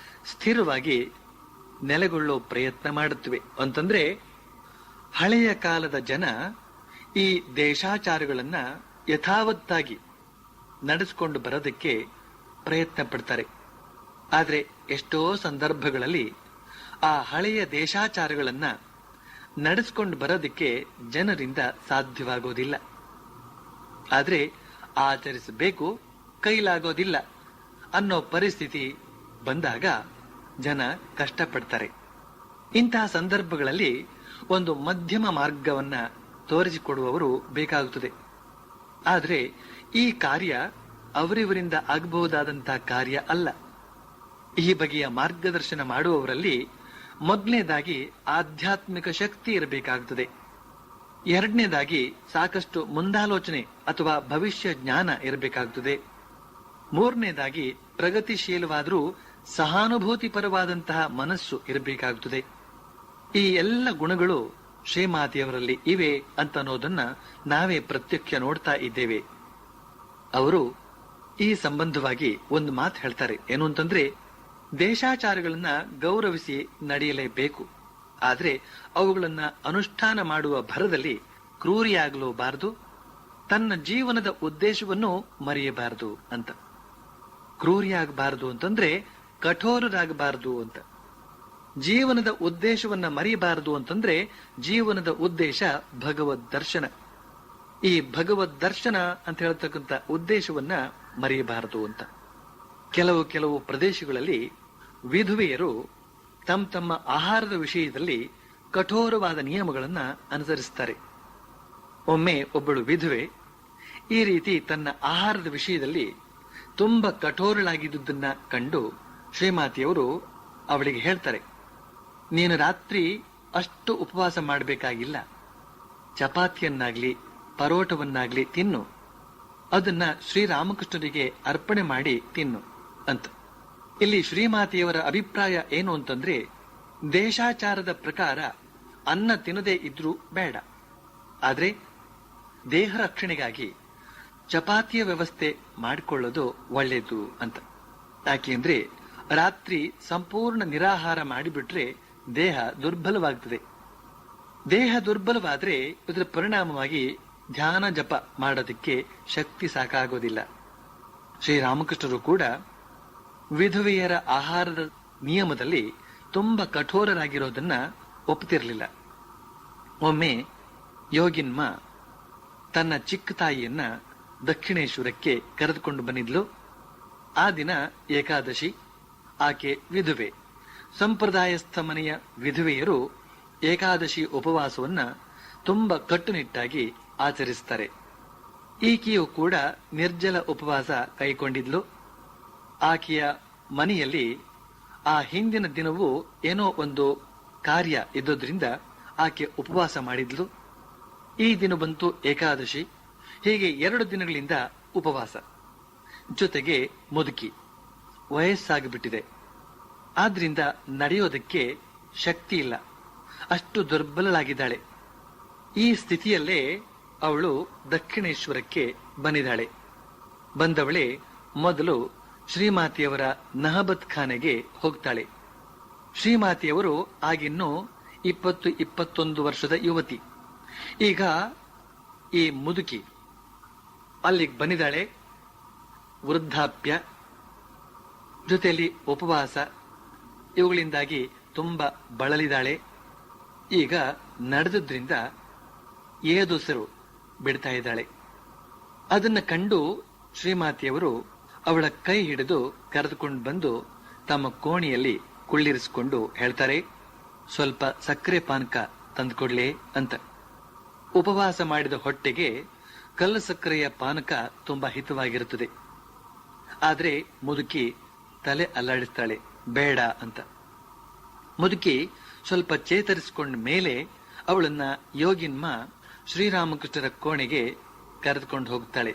ಸ್ಥಿರವಾಗಿ ನೆಲೆಗೊಳ್ಳೋ ಪ್ರಯತ್ನ ಮಾಡುತ್ತವೆ. ಅಂತಂದ್ರೆ ಹಳೆಯ ಕಾಲದ ಜನ ಈ ದೇಶಾಚಾರಗಳನ್ನ ಯಥಾವತ್ತಾಗಿ ನಡೆಸಿಕೊಂಡು ಬರೋದಕ್ಕೆ ಪ್ರಯತ್ನ ಪಡ್ತಾರೆ. ಆದ್ರೆ ಎಷ್ಟೋ ಸಂದರ್ಭಗಳಲ್ಲಿ ಆ ಹಳೆಯ ದೇಶಾಚಾರಗಳನ್ನ ನಡೆಸಿಕೊಂಡು ಬರೋದಕ್ಕೆ ಜನರಿಂದ ಸಾಧ್ಯವಾಗೋದಿಲ್ಲ. ಆದ್ರೆ ಆಚರಿಸಬೇಕು, ಕೈಲಾಗೋದಿಲ್ಲ ಅನ್ನೋ ಪರಿಸ್ಥಿತಿ ಬಂದಾಗ ಜನ ಕಷ್ಟಪಡ್ತಾರೆ. ಇಂತಹ ಸಂದರ್ಭಗಳಲ್ಲಿ ಒಂದು ಮಧ್ಯಮ ಮಾರ್ಗವನ್ನ ತೋರಿಸಿಕೊಡುವವರು ಬೇಕಾಗುತ್ತದೆ. ಆದ್ರೆ ಈ ಕಾರ್ಯ ಅವರಿವರಿಂದ ಆಗಬಹುದಾದಂತಹ ಕಾರ್ಯ ಅಲ್ಲ. ಈ ಬಗೆಯ ಮಾರ್ಗದರ್ಶನ ಮಾಡುವವರಲ್ಲಿ ಮೊದಲನೇದಾಗಿ ಆಧ್ಯಾತ್ಮಿಕ ಶಕ್ತಿ ಇರಬೇಕಾಗುತ್ತದೆ. ಎರಡನೇದಾಗಿ ಸಾಕಷ್ಟು ಮುಂದಾಲೋಚನೆ ಅಥವಾ ಭವಿಷ್ಯ ಜ್ಞಾನ ಇರಬೇಕಾಗುತ್ತದೆ. ಮೂರನೇದಾಗಿ ಪ್ರಗತಿಶೀಲವಾದರೂ ಸಹಾನುಭೂತಿ ಪರವಾದಂತಹ ಮನಸ್ಸು ಇರಬೇಕಾಗುತ್ತದೆ. ಈ ಎಲ್ಲ ಗುಣಗಳು ಶ್ರೀಮಾತೆಯವರಲ್ಲಿ ಇವೆ ಅಂತ ಅನ್ನೋದನ್ನ ನಾವೇ ಪ್ರತ್ಯಕ್ಷ ನೋಡ್ತಾ ಇದ್ದೇವೆ. ಅವರು ಈ ಸಂಬಂಧವಾಗಿ ಒಂದು ಮಾತು ಹೇಳ್ತಾರೆ. ಏನು ಅಂತಂದ್ರೆ, ದೇಶಾಚಾರಗಳನ್ನ ಗೌರವಿಸಿ ನಡೆಯಲೇಬೇಕು. ಆದ್ರೆ ಅವುಗಳನ್ನ ಅನುಷ್ಠಾನ ಮಾಡುವ ಭರದಲ್ಲಿ ಕ್ರೂರಿಯಾಗಲೂಬಾರದು, ತನ್ನ ಜೀವನದ ಉದ್ದೇಶವನ್ನು ಮರೆಯಬಾರದು ಅಂತ. ಕ್ರೂರಿಯಾಗಬಾರದು ಅಂತಂದ್ರೆ ಕಠೋರರಾಗಬಾರದು ಅಂತ. ಜೀವನದ ಉದ್ದೇಶವನ್ನ ಮರೆಯಬಾರದು ಅಂತಂದ್ರೆ ಜೀವನದ ಉದ್ದೇಶ ಭಗವದ್ ದರ್ಶನ. ಈ ಭಗವದ್ ದರ್ಶನ ಅಂತ ಹೇಳ್ತಕ್ಕಂಥ ಉದ್ದೇಶವನ್ನ ಮರೆಯಬಾರದು ಅಂತ. ಕೆಲವು ಪ್ರದೇಶಗಳಲ್ಲಿ ವಿಧವೆಯರು ತಮ್ಮ ಆಹಾರದ ವಿಷಯದಲ್ಲಿ ಕಠೋರವಾದ ನಿಯಮಗಳನ್ನ ಅನುಸರಿಸುತ್ತಾರೆ. ಒಮ್ಮೆ ಒಬ್ಬಳು ವಿಧವೆ ಈ ರೀತಿ ತನ್ನ ಆಹಾರದ ವಿಷಯದಲ್ಲಿ ತುಂಬಾ ಕಠೋರಳಾಗಿದ್ದುದನ್ನ ಕಂಡು ಶ್ರೀಮಾತೆಯವರು ಅವಳಿಗೆ ಹೇಳ್ತಾರೆ, ನೀನು ರಾತ್ರಿ ಅಷ್ಟು ಉಪವಾಸ ಮಾಡಬೇಕಾಗಿಲ್ಲ, ಚಪಾತಿಯನ್ನಾಗ್ಲಿ ಪರೋಟವನ್ನಾಗ್ಲಿ ತಿನ್ನು, ಅದನ್ನ ಶ್ರೀರಾಮಕೃಷ್ಣರಿಗೆ ಅರ್ಪಣೆ ಮಾಡಿ ತಿನ್ನು ಅಂತ. ಇಲ್ಲಿ ಶ್ರೀಮಾತೆಯವರ ಅಭಿಪ್ರಾಯ ಏನು ಅಂತಂದ್ರೆ, ದೇಶಾಚಾರದ ಪ್ರಕಾರ ಅನ್ನ ತಿನ್ನದೇ ಇದ್ರೂ ಬೇಡ, ಆದ್ರೆ ದೇಹ ರಕ್ಷಣೆಗಾಗಿ ಚಪಾತಿಯ ವ್ಯವಸ್ಥೆ ಮಾಡಿಕೊಳ್ಳೋದು ಒಳ್ಳೆಯದು ಅಂತ. ಯಾಕೆಂದ್ರೆ ರಾತ್ರಿ ಸಂಪೂರ್ಣ ನಿರಾಹಾರ ಮಾಡಿಬಿಟ್ರೆ ದೇಹ ದುರ್ಬಲವಾಗ್ತದೆ. ದೇಹ ದುರ್ಬಲವಾದ್ರೆ ಇದರ ಪರಿಣಾಮವಾಗಿ ಧ್ಯಾನ ಜಪ ಮಾಡೋದಕ್ಕೆ ಶಕ್ತಿ ಸಾಕಾಗೋದಿಲ್ಲ. ಶ್ರೀರಾಮಕೃಷ್ಣರು ಕೂಡ ವಿಧವೆಯರ ಆಹಾರದ ನಿಯಮದಲ್ಲಿ ತುಂಬಾ ಕಠೋರರಾಗಿರೋದನ್ನ ಒಪ್ಪುತ್ತಿರಲಿಲ್ಲ. ಒಮ್ಮೆ ಯೋಗಿನ್ಮ ತನ್ನ ಚಿಕ್ಕ ತಾಯಿಯನ್ನ ದಕ್ಷಿಣೇಶ್ವರಕ್ಕೆ ಕರೆದುಕೊಂಡು ಬಂದಿದ್ಲು. ಆ ದಿನ ಏಕಾದಶಿ. ಆಕೆ ವಿಧವೆ. ಸಂಪ್ರದಾಯಸ್ಥ ಮನೆಯ ವಿಧವೆಯರು ಏಕಾದಶಿ ಉಪವಾಸವನ್ನ ತುಂಬಾ ಕಟ್ಟುನಿಟ್ಟಾಗಿ ಆಚರಿಸುತ್ತಾರೆ. ಈಕೆಯು ಕೂಡ ನಿರ್ಜಲ ಉಪವಾಸ ಕೈಗೊಂಡಿದ್ಲು. ಆಕೆಯ ಮನೆಯಲ್ಲಿ ಆ ಹಿಂದಿನ ದಿನವೂ ಏನೋ ಒಂದು ಕಾರ್ಯ ಇದ್ದುದರಿಂದ ಆಕೆ ಉಪವಾಸ ಮಾಡಿದ್ಲು. ಈ ದಿನ ಬಂತು ಏಕಾದಶಿ. ಹೀಗೆ 2 ದಿನಗಳಿಂದ ಉಪವಾಸ. ಜೊತೆಗೆ ಮುದುಕಿ, ವಯಸ್ಸಾಗಿಬಿಟ್ಟಿದೆ. ಆದ್ರಿಂದ ನಡೆಯೋದಕ್ಕೆ ಶಕ್ತಿ ಇಲ್ಲ, ಅಷ್ಟು ದುರ್ಬಲಳಾಗಿದ್ದಾಳೆ. ಈ ಸ್ಥಿತಿಯಲ್ಲೇ ಅವಳು ದಕ್ಷಿಣೇಶ್ವರಕ್ಕೆ ಬಂದಿದ್ದಾಳೆ. ಬಂದವಳೆ ಮೊದಲು ಶ್ರೀಮಾತೆಯವರ ನಹಬತ್ ಖಾನೆಗೆ ಹೋಗ್ತಾಳೆ. ಶ್ರೀಮಾತೆಯವರು ಆಗಿನ್ನೂ 20-21 ವರ್ಷದ ಯುವತಿ. ಈಗ ಈ ಮುದುಕಿ ಅಲ್ಲಿಗೆ ಬಂದಿದ್ದಾಳೆ. ವೃದ್ಧಾಪ್ಯ ಜೊತೆಯಲ್ಲಿ ಉಪವಾಸ ಇವುಗಳಿಂದಾಗಿ ತುಂಬಾ ಬಳಲಿದಾಳೆ. ಈಗ ನಡೆದ್ರಿಂದ ಏದುಸಿರು ಬಿಡ್ತಾ ಇದ್ದಾಳೆ. ಅದನ್ನ ಕಂಡು ಶ್ರೀಮಾತೆಯವರು ಅವಳ ಕೈ ಹಿಡಿದು ಕರೆದುಕೊಂಡು ಬಂದು ತಮ್ಮ ಕೋಣೆಯಲ್ಲಿ ಕುಳ್ಳಿರಿಸಿಕೊಂಡು ಹೇಳ್ತಾರೆ, ಸ್ವಲ್ಪ ಸಕ್ಕರೆ ಪಾನಕ ತಂದುಕೊಡ್ಲೆ ಅಂತ. ಉಪವಾಸ ಮಾಡಿದ ಹೊಟ್ಟೆಗೆ ಕಲ್ಲು ಸಕ್ಕರೆಯ ಪಾನಕ ತುಂಬಾ ಹಿತವಾಗಿರುತ್ತದೆ. ಆದ್ರೆ ಮುದುಕಿ ತಲೆ ಅಲ್ಲಾಡಿಸ್ತಾಳೆ, ಬೇಡ ಅಂತ. ಮುದುಕಿ ಸ್ವಲ್ಪ ಚೇತರಿಸಿಕೊಂಡ ಮೇಲೆ ಅವಳನ್ನ ಯೋಗಿನ್ಮ ಶ್ರೀರಾಮಕೃಷ್ಣರ ಕೋಣೆಗೆ ಕರೆದುಕೊಂಡು ಹೋಗ್ತಾಳೆ.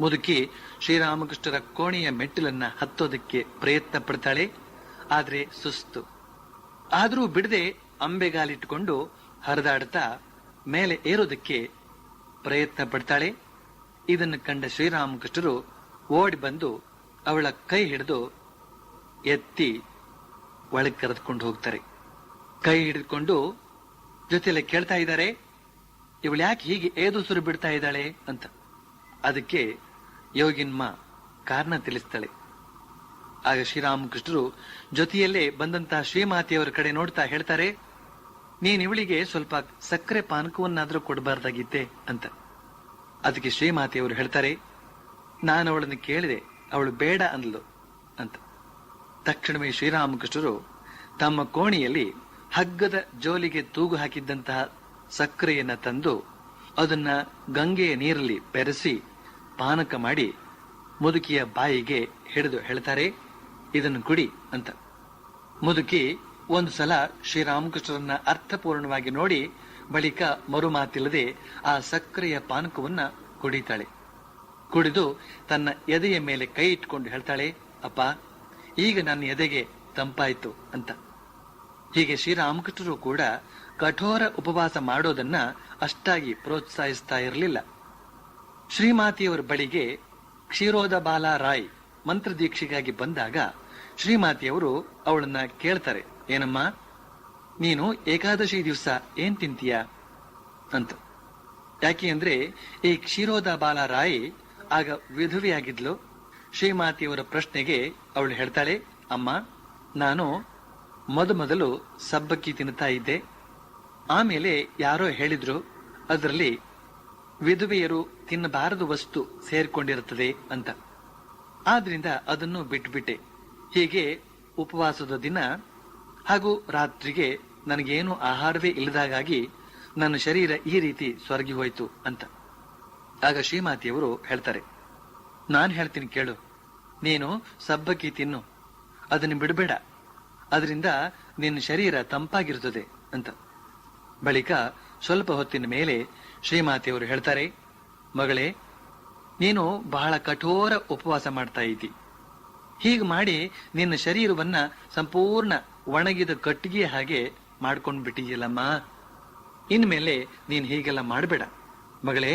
ಮುದುಕಿ ಶ್ರೀರಾಮಕೃಷ್ಣರ ಕೋಣೆಯ ಮೆಟ್ಟಿಲನ್ನ ಹತ್ತೋದಕ್ಕೆ ಪ್ರಯತ್ನ ಪಡ್ತಾಳೆ. ಆದ್ರೆ ಸುಸ್ತು. ಆದರೂ ಬಿಡದೆ ಅಂಬೆಗಾಲಿಟ್ಟುಕೊಂಡು ಹರಿದಾಡ್ತಾ ಮೇಲೆ ಏರೋದಕ್ಕೆ ಪ್ರಯತ್ನ ಪಡ್ತಾಳೆ. ಇದನ್ನು ಕಂಡ ಶ್ರೀರಾಮಕೃಷ್ಣರು ಓಡಿ ಬಂದು ಅವಳ ಕೈ ಹಿಡಿದು ಎತ್ತಿ ಒಳಗೆ ಕರೆದುಕೊಂಡು ಹೋಗ್ತಾರೆ. ಕೈ ಹಿಡಿದುಕೊಂಡು ಜೊತೆಲೆ ಕೇಳ್ತಾ ಇದ್ದಾರೆ, ಇವಳು ಯಾಕೆ ಹೀಗೆ ಏದುಸಿರು ಬಿಡ್ತಾ ಇದ್ದಾಳೆ ಅಂತ. ಅದಕ್ಕೆ ಯೋಗಿನ್ಮ ಕಾರಣ ತಿಳಿಸ್ತಾಳೆ. ಆಗ ಶ್ರೀರಾಮಕೃಷ್ಣರು ಜೊತೆಯಲ್ಲೇ ಬಂದಂತಹ ಶ್ರೀಮಾತೆಯವರ ಕಡೆ ನೋಡ್ತಾ ಹೇಳ್ತಾರೆ, ನೀನ್ ಇವಳಿಗೆ ಸ್ವಲ್ಪ ಸಕ್ಕರೆ ಪಾನಕವನ್ನಾದ್ರೂ ಕೊಡಬಾರ್ದಾಗಿತ್ತೆ ಅಂತ. ಅದಕ್ಕೆ ಶ್ರೀಮಾತೆಯವರು ಹೇಳ್ತಾರೆ, ನಾನು ಅವಳನ್ನು ಕೇಳಿದೆ, ಅವಳು ಬೇಡ ಅಂದ್ಲು ಅಂತ. ತಕ್ಷಣವೇ ಶ್ರೀರಾಮಕೃಷ್ಣರು ತಮ್ಮ ಕೋಣೆಯಲ್ಲಿ ಹಗ್ಗದ ಜೋಲಿಗೆ ತೂಗು ಹಾಕಿದ್ದಂತಹ ಸಕ್ಕರೆಯನ್ನ ತಂದು ಅದನ್ನ ಗಂಗೆಯ ನೀರಲ್ಲಿ ಬೆರೆಸಿ ಪಾನಕ ಮಾಡಿ ಮುದುಕಿಯ ಬಾಯಿಗೆ ಹಿಡಿದು ಹೇಳ್ತಾರೆ, ಇದನ್ನು ಕುಡಿ ಅಂತ. ಮುದುಕಿ ಒಂದು ಸಲ ಶ್ರೀರಾಮಕೃಷ್ಣರನ್ನ ಅರ್ಥಪೂರ್ಣವಾಗಿ ನೋಡಿ ಬಳಿಕ ಮರು ಮಾತಿಲ್ಲದೆ ಆ ಸಕ್ಕರೆಯ ಪಾನಕವನ್ನ ಕುಡಿತಾಳೆ. ಕುಡಿದು ತನ್ನ ಎದೆಯ ಮೇಲೆ ಕೈ ಇಟ್ಕೊಂಡು ಹೇಳ್ತಾಳೆ, ಅಪ್ಪ ಈಗ ನನ್ನ ಎದೆಗೆ ತಂಪಾಯ್ತು ಅಂತ. ಹೀಗೆ ಶ್ರೀರಾಮಕೃಷ್ಣರು ಕೂಡ ಕಠೋರ ಉಪವಾಸ ಮಾಡೋದನ್ನ ಅಷ್ಟಾಗಿ ಪ್ರೋತ್ಸಾಹಿಸ್ತಾ ಇರಲಿಲ್ಲ. ಶ್ರೀಮಾತೆಯವರ ಬಳಿಗೆ ಕ್ಷೀರೋದ ಬಾಲಾ ರಾಯ್ ಮಂತ್ರದೀಕ್ಷೆಗಾಗಿ ಬಂದಾಗ ಶ್ರೀಮಾತೆಯವರು ಅವಳನ್ನ ಕೇಳ್ತಾರೆ, ಏನಮ್ಮ ನೀನು ಏಕಾದಶಿ ದಿವಸ ಏನ್ ತಿಂತೀಯ ಅಂತ. ಯಾಕೆ ಅಂದ್ರೆ ಈ ಕ್ಷೀರೋದ ಬಾಲಾ ರಾಯ್ ಆಗ ವಿಧವೆಯಾಗಿದ್ಲು. ಶ್ರೀಮಾತೆಯವರ ಪ್ರಶ್ನೆಗೆ ಅವಳು ಹೇಳ್ತಾಳೆ, ಅಮ್ಮ ನಾನು ಮೊದಲು ಸಬ್ಬಕ್ಕಿ ತಿನ್ನುತ್ತಾ ಇದ್ದೆ. ಆಮೇಲೆ ಯಾರೋ ಹೇಳಿದ್ರು ಅದರಲ್ಲಿ ವಿಧವೆಯರು ತಿನ್ನಬಾರದು ವಸ್ತು ಸೇರಿಕೊಂಡಿರುತ್ತದೆ ಅಂತ. ಆದ್ರಿಂದ ಅದನ್ನು ಬಿಟ್ಬಿಟ್ಟೆ. ಹೀಗೆ ಉಪವಾಸದ ದಿನ ಹಾಗೂ ರಾತ್ರಿಗೆ ನನಗೇನು ಆಹಾರವೇ ಇಲ್ಲದಾಗಾಗಿ ನನ್ನ ಶರೀರ ಈ ರೀತಿ ಸ್ವರ್ಗಿ ಹೋಯ್ತು ಅಂತ. ಆಗ ಶ್ರೀಮಾತೆಯವರು ಹೇಳ್ತಾರೆ, ನಾನು ಹೇಳ್ತೀನಿ ಕೇಳು, ನೀನು ಸಬ್ಬಕ್ಕಿ ತಿನ್ನು, ಅದನ್ನು ಬಿಡಬೇಡ, ಅದರಿಂದ ನಿನ್ನ ಶರೀರ ತಂಪಾಗಿರುತ್ತದೆ ಅಂತ. ಬಳಿಕ ಸ್ವಲ್ಪ ಹೊತ್ತಿನ ಮೇಲೆ ಶ್ರೀಮಾತೆಯವರು ಹೇಳ್ತಾರೆ, ಮಗಳೇ, ನೀನು ಬಹಳ ಕಠೋರ ಉಪವಾಸ ಮಾಡ್ತಾ ಇದ್ದಿ. ಹೀಗೆ ಮಾಡಿ ನಿನ್ನ ಶರೀರವನ್ನ ಸಂಪೂರ್ಣ ಒಣಗಿದ ಕಟ್ಟಿಗೆ ಹಾಗೆ ಮಾಡ್ಕೊಂಡು ಬಿಟ್ಟಿದ್ಯಲ್ಲಮ್ಮ. ಇನ್ಮೇಲೆ ನೀನ್ ಹೀಗೆಲ್ಲ ಮಾಡಬೇಡ ಮಗಳೇ.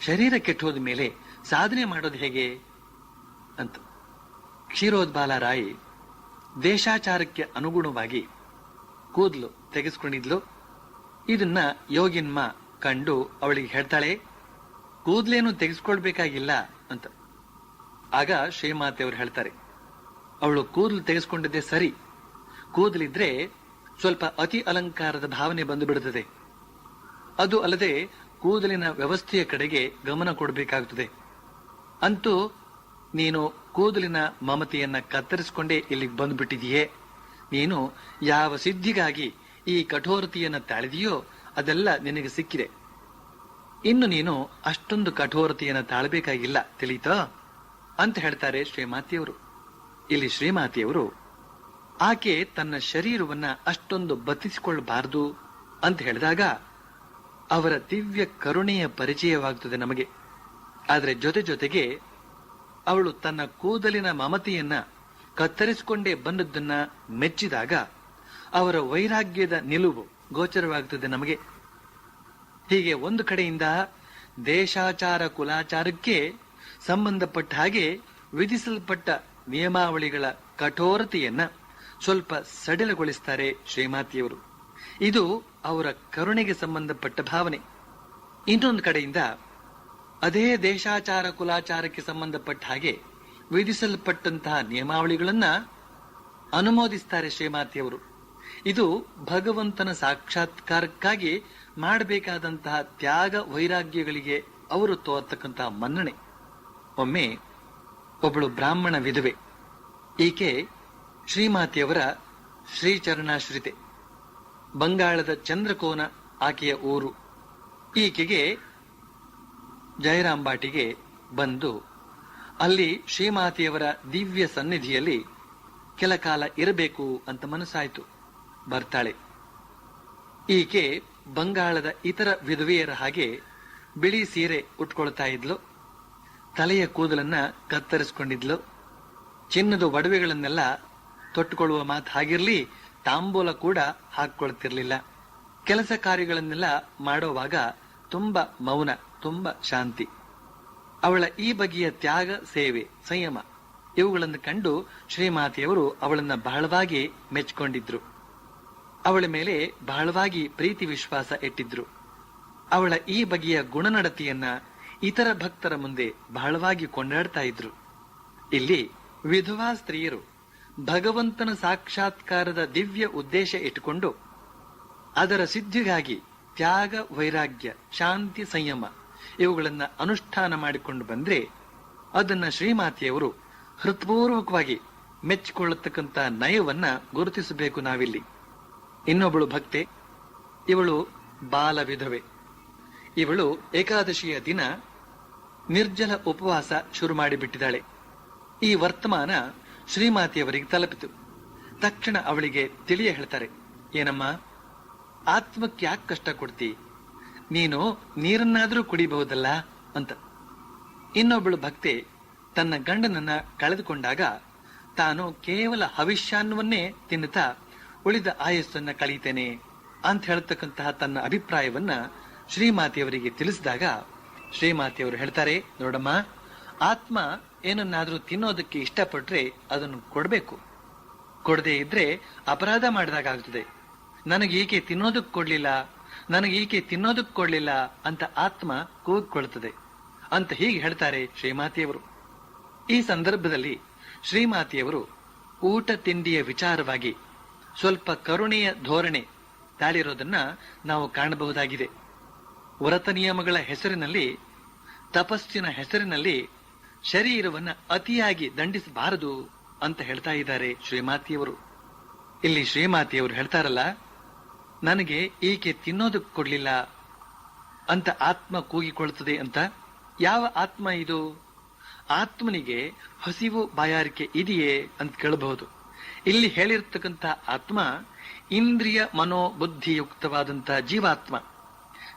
ಶರೀರ ಕೆಟ್ಟೋದ ಮೇಲೆ ಸಾಧನೆ ಮಾಡೋದು ಹೇಗೆ ಅಂತ. ಕ್ಷೀರೋದ್ಬಾಲ ರಾಯಿ ದೇಶಾಚಾರಕ್ಕೆ ಅನುಗುಣವಾಗಿ ಕೂದಲು ತೆಗೆಸ್ಕೊಂಡಿದ್ಲು. ಇದನ್ನ ಯೋಗಿನ್ಮ ಕಂಡು ಅವಳಿಗೆ ಹೇಳ್ತಾಳೆ, ಕೂದಲೇನು ತೆಗೆಸ್ಕೊಳ್ಬೇಕಾಗಿಲ್ಲ ಅಂತ. ಆಗ ಶ್ರೀಮಾತೆಯವರು ಹೇಳ್ತಾರೆ, ಅವಳು ಕೂದಲು ತೆಗೆಸ್ಕೊಂಡಿದ್ದೆ ಸರಿ, ಕೂದಲಿದ್ರೆ ಸ್ವಲ್ಪ ಅತಿ ಅಲಂಕಾರದ ಭಾವನೆ ಬಂದು ಬಿಡುತ್ತದೆ. ಅದು ಅಲ್ಲದೆ ಕೂದಲಿನ ವ್ಯವಸ್ಥೆಯ ಕಡೆಗೆ ಗಮನ ಕೊಡಬೇಕಾಗುತ್ತದೆ. ಅಂತೂ ನೀನು ಕೂದಲಿನ ಮಮತೆಯನ್ನ ಕತ್ತರಿಸಿಕೊಂಡೇ ಇಲ್ಲಿಗೆ ಬಂದ್ಬಿಟ್ಟಿದೆಯೇ. ನೀನು ಯಾವ ಸಿದ್ಧಿಗಾಗಿ ಈ ಕಠೋರತೆಯನ್ನ ತಾಳಿದೆಯೋ ಅದೆಲ್ಲ ನಿನಗೆ ಸಿಕ್ಕಿದೆ. ಇನ್ನು ನೀನು ಅಷ್ಟೊಂದು ಕಠೋರತೆಯನ್ನ ತಾಳಬೇಕಾಗಿಲ್ಲ, ತಿಳಿತೋ ಅಂತ ಹೇಳ್ತಾರೆ ಶ್ರೀಮಾತೆಯವರು. ಇಲ್ಲಿ ಶ್ರೀಮಾತೆಯವರು ಆಕೆ ತನ್ನ ಶರೀರವನ್ನ ಅಷ್ಟೊಂದು ಬತ್ತಿಸಿಕೊಳ್ಳಬಾರದು ಅಂತ ಹೇಳಿದಾಗ ಅವರ ದಿವ್ಯ ಕರುಣೆಯ ಪರಿಚಯವಾಗುತ್ತದೆ ನಮಗೆ. ಆದರೆ ಜೊತೆಗೆ ಅವಳು ತನ್ನ ಕೂದಲಿನ ಮಮತೆಯನ್ನ ಕತ್ತರಿಸಿಕೊಂಡೇ ಬಂದದ್ದನ್ನ ಮೆಚ್ಚಿದಾಗ ಅವರ ವೈರಾಗ್ಯದ ನಿಲುವು ಗೋಚರವಾಗುತ್ತದೆ ನಮಗೆ. ಹೀಗೆ ಒಂದು ಕಡೆಯಿಂದ ದೇಶಾಚಾರ ಕುಲಾಚಾರಕ್ಕೆ ಸಂಬಂಧಪಟ್ಟ ಹಾಗೆ ವಿಧಿಸಲ್ಪಟ್ಟ ನಿಯಮಾವಳಿಗಳ ಕಠೋರತೆಯನ್ನ ಸ್ವಲ್ಪ ಸಡಿಲಗೊಳಿಸ್ತಾರೆ ಶ್ರೀಮಾತೆಯವರು. ಇದು ಅವರ ಕರುಣೆಗೆ ಸಂಬಂಧಪಟ್ಟ ಭಾವನೆ. ಇನ್ನೊಂದು ಕಡೆಯಿಂದ ಅದೇ ದೇಶಾಚಾರ ಕುಲಾಚಾರಕ್ಕೆ ಸಂಬಂಧಪಟ್ಟ ಹಾಗೆ ವಿಧಿಸಲ್ಪಟ್ಟಂತಹ ನಿಯಮಾವಳಿಗಳನ್ನ ಅನುಮೋದಿಸ್ತಾರೆ ಶ್ರೀಮಾತೆಯವರು. ಇದು ಭಗವಂತನ ಸಾಕ್ಷಾತ್ಕಾರಕ್ಕಾಗಿ ಮಾಡಬೇಕಾದಂತಹ ತ್ಯಾಗ ವೈರಾಗ್ಯಗಳಿಗೆ ಅವರು ತೋರ್ತಕ್ಕಂತಹ ಮನ್ನಣೆ. ಒಮ್ಮೆ ಒಬ್ಬಳು ಬ್ರಾಹ್ಮಣ ವಿಧವೆ, ಈಕೆ ಶ್ರೀಮಾತೆಯವರ ಶ್ರೀಚರಣಾಶ್ರಿತೆ. ಬಂಗಾಳದ ಚಂದ್ರಕೋನ ಆಕೆಯ ಊರು. ಈಕೆಗೆ ಜಯರಾಂಬಾಟಿಗೆ ಬಂದು ಅಲ್ಲಿ ಶ್ರೀಮಾತೆಯವರ ದಿವ್ಯ ಸನ್ನಿಧಿಯಲ್ಲಿ ಕೆಲ ಕಾಲ ಇರಬೇಕು ಅಂತ ಮನಸ್ಸಾಯಿತು. ಬರ್ತಾಳೆ. ಈಕೆ ಬಂಗಾಳದ ಇತರ ವಿಧವೆಯರ ಹಾಗೆ ಬಿಳಿ ಸೀರೆ ಉಟ್ಕೊಳ್ತಾ ಇದ್ಲು. ತಲೆಯ ಕೂದಲನ್ನ ಕತ್ತರಿಸಿಕೊಂಡಿದ್ಲು. ಚಿನ್ನದ ಒಡವೆಗಳನ್ನೆಲ್ಲ ತೊಟ್ಟುಕೊಳ್ಳುವ ಮಾತು ಹಾಗಿರ್ಲಿ, ತಾಂಬೂಲ ಕೂಡ ಹಾಕೊಳ್ತಿರ್ಲಿಲ್ಲ. ಕೆಲಸ ಕಾರ್ಯಗಳನ್ನೆಲ್ಲ ಮಾಡೋವಾಗ ತುಂಬಾ ಮೌನ, ತುಂಬಾ ಶಾಂತಿ. ಅವಳ ಈ ಬಗೆಯ ತ್ಯಾಗ, ಸೇವೆ, ಸಂಯಮ ಇವುಗಳನ್ನು ಕಂಡು ಶ್ರೀಮಾತೆಯವರು ಅವಳನ್ನ ಬಹಳವಾಗಿ ಮೆಚ್ಚಿಕೊಂಡಿದ್ರು. ಅವಳ ಮೇಲೆ ಬಹಳವಾಗಿ ಪ್ರೀತಿ ವಿಶ್ವಾಸ ಇಟ್ಟಿದ್ರು. ಅವಳ ಈ ಬಗೆಯ ಗುಣನಡತೆಯನ್ನ ಇತರ ಭಕ್ತರ ಮುಂದೆ ಬಹಳವಾಗಿ ಕೊಂಡಾಡ್ತಾ ಇದ್ರು. ಇಲ್ಲಿ ವಿಧವಾ ಸ್ತ್ರೀಯರು ಭಗವಂತನ ಸಾಕ್ಷಾತ್ಕಾರದ ದಿವ್ಯ ಉದ್ದೇಶ ಇಟ್ಟುಕೊಂಡು ಅದರ ಸಿದ್ಧಿಗಾಗಿ ತ್ಯಾಗ, ವೈರಾಗ್ಯ, ಶಾಂತಿ, ಸಂಯಮ ಇವುಗಳನ್ನ ಅನುಷ್ಠಾನ ಮಾಡಿಕೊಂಡು ಬಂದ್ರೆ ಅದನ್ನ ಶ್ರೀಮಾತೆಯವರು ಹೃತ್ಪೂರ್ವಕವಾಗಿ ಮೆಚ್ಚಿಕೊಳ್ಳತಕ್ಕಂತ ನಯವನ್ನ ಗುರುತಿಸಬೇಕು ನಾವಿಲ್ಲಿ. ಇನ್ನೊಬ್ಬಳು ಭಕ್ತೆ, ಇವಳು ಬಾಲ ವಿಧವೆ. ಇವಳು ಏಕಾದಶಿಯ ದಿನ ನಿರ್ಜಲ ಉಪವಾಸ ಶುರು ಮಾಡಿಬಿಟ್ಟಿದ್ದಾಳೆ. ಈ ವರ್ತಮಾನ ಶ್ರೀಮಾತೆಯವರಿಗೆ ತಲುಪಿತು. ತಕ್ಷಣ ಅವಳಿಗೆ ತಿಳಿಯ ಹೇಳ್ತಾರೆ, ಏನಮ್ಮ, ಆತ್ಮಕ್ಕೆ ಯಾಕೆ ಕಷ್ಟ ಕೊಡ್ತಿ? ನೀನು ನೀರನ್ನಾದ್ರೂ ಕುಡಿಬಹುದಲ್ಲ ಅಂತ. ಇನ್ನೊಬ್ಬಳು ಭಕ್ತೆ ತನ್ನ ಗಂಡನನ್ನ ಕಳೆದುಕೊಂಡಾಗ ತಾನು ಕೇವಲ ಹವಿಷ್ಯಾನ್ನವನ್ನೇ ತಿನ್ನುತ್ತಾ ಉಳಿದ ಆಯಸ್ಸನ್ನ ಕಳೀತೇನೆ ಅಂತ ಹೇಳ್ತಕ್ಕಂತಹ ತನ್ನ ಅಭಿಪ್ರಾಯವನ್ನ ಶ್ರೀಮಾತೆಯವರಿಗೆ ತಿಳಿಸಿದಾಗ ಶ್ರೀಮಾತೆಯವರು ಹೇಳ್ತಾರೆ, ನೋಡಮ್ಮ, ಆತ್ಮ ಏನನ್ನಾದ್ರೂ ತಿನ್ನೋದಕ್ಕೆ ಇಷ್ಟಪಟ್ರೆ ಅದನ್ನು ಕೊಡಬೇಕು. ಕೊಡದೇ ಇದ್ರೆ ಅಪರಾಧ ಮಾಡಿದಾಗುತ್ತದೆ. ನನಗೀಕೆ ತಿನ್ನೋದಕ್ಕೆ ಕೊಡ್ಲಿಲ್ಲ, ನನಗೀಕೆ ತಿನ್ನೋದಕ್ಕೆ ಕೊಡ್ಲಿಲ್ಲ ಅಂತ ಆತ್ಮ ಕೂಗಿಕೊಳ್ತದೆ ಅಂತ ಹೀಗೆ ಹೇಳ್ತಾರೆ ಶ್ರೀಮಾತೆಯವರು. ಈ ಸಂದರ್ಭದಲ್ಲಿ ಶ್ರೀಮಾತೆಯವರು ಊಟ ತಿಂಡಿಯ ವಿಚಾರವಾಗಿ ಸ್ವಲ್ಪ ಕರುಣೆಯ ಧೋರಣೆ ತಾಳಿರೋದನ್ನ ನಾವು ಕಾಣಬಹುದಾಗಿದೆ. ವ್ರತ ನಿಯಮಗಳ ಹೆಸರಿನಲ್ಲಿ, ತಪಸ್ಸಿನ ಹೆಸರಿನಲ್ಲಿ ಶರೀರವನ್ನ ಅತಿಯಾಗಿ ದಂಡಿಸಬಾರದು ಅಂತ ಹೇಳ್ತಾ ಇದ್ದಾರೆ ಶ್ರೀಮಾತೆಯವರು. ಇಲ್ಲಿ ಶ್ರೀಮಾತೆಯವರು ಹೇಳ್ತಾರಲ್ಲ, ನನಗೆ ಈಕೆ ತಿನ್ನೋದಕ್ಕೆ ಕೊಡ್ಲಿಲ್ಲ ಅಂತ ಆತ್ಮ ಕೂಗಿಕೊಳ್ತದೆ ಅಂತ. ಯಾವ ಆತ್ಮ ಇದು? ಆತ್ಮನಿಗೆ ಹಸಿವು ಬಾಯಾರಿಕೆ ಇದೆಯೇ ಅಂತ ಕೇಳಬಹುದು. ಇಲ್ಲಿ ಹೇಳಿರ್ತಕ್ಕಂಥ ಆತ್ಮ ಇಂದ್ರಿಯ ಮನೋಬುದ್ಧಿಯುಕ್ತವಾದಂಥ ಜೀವಾತ್ಮ.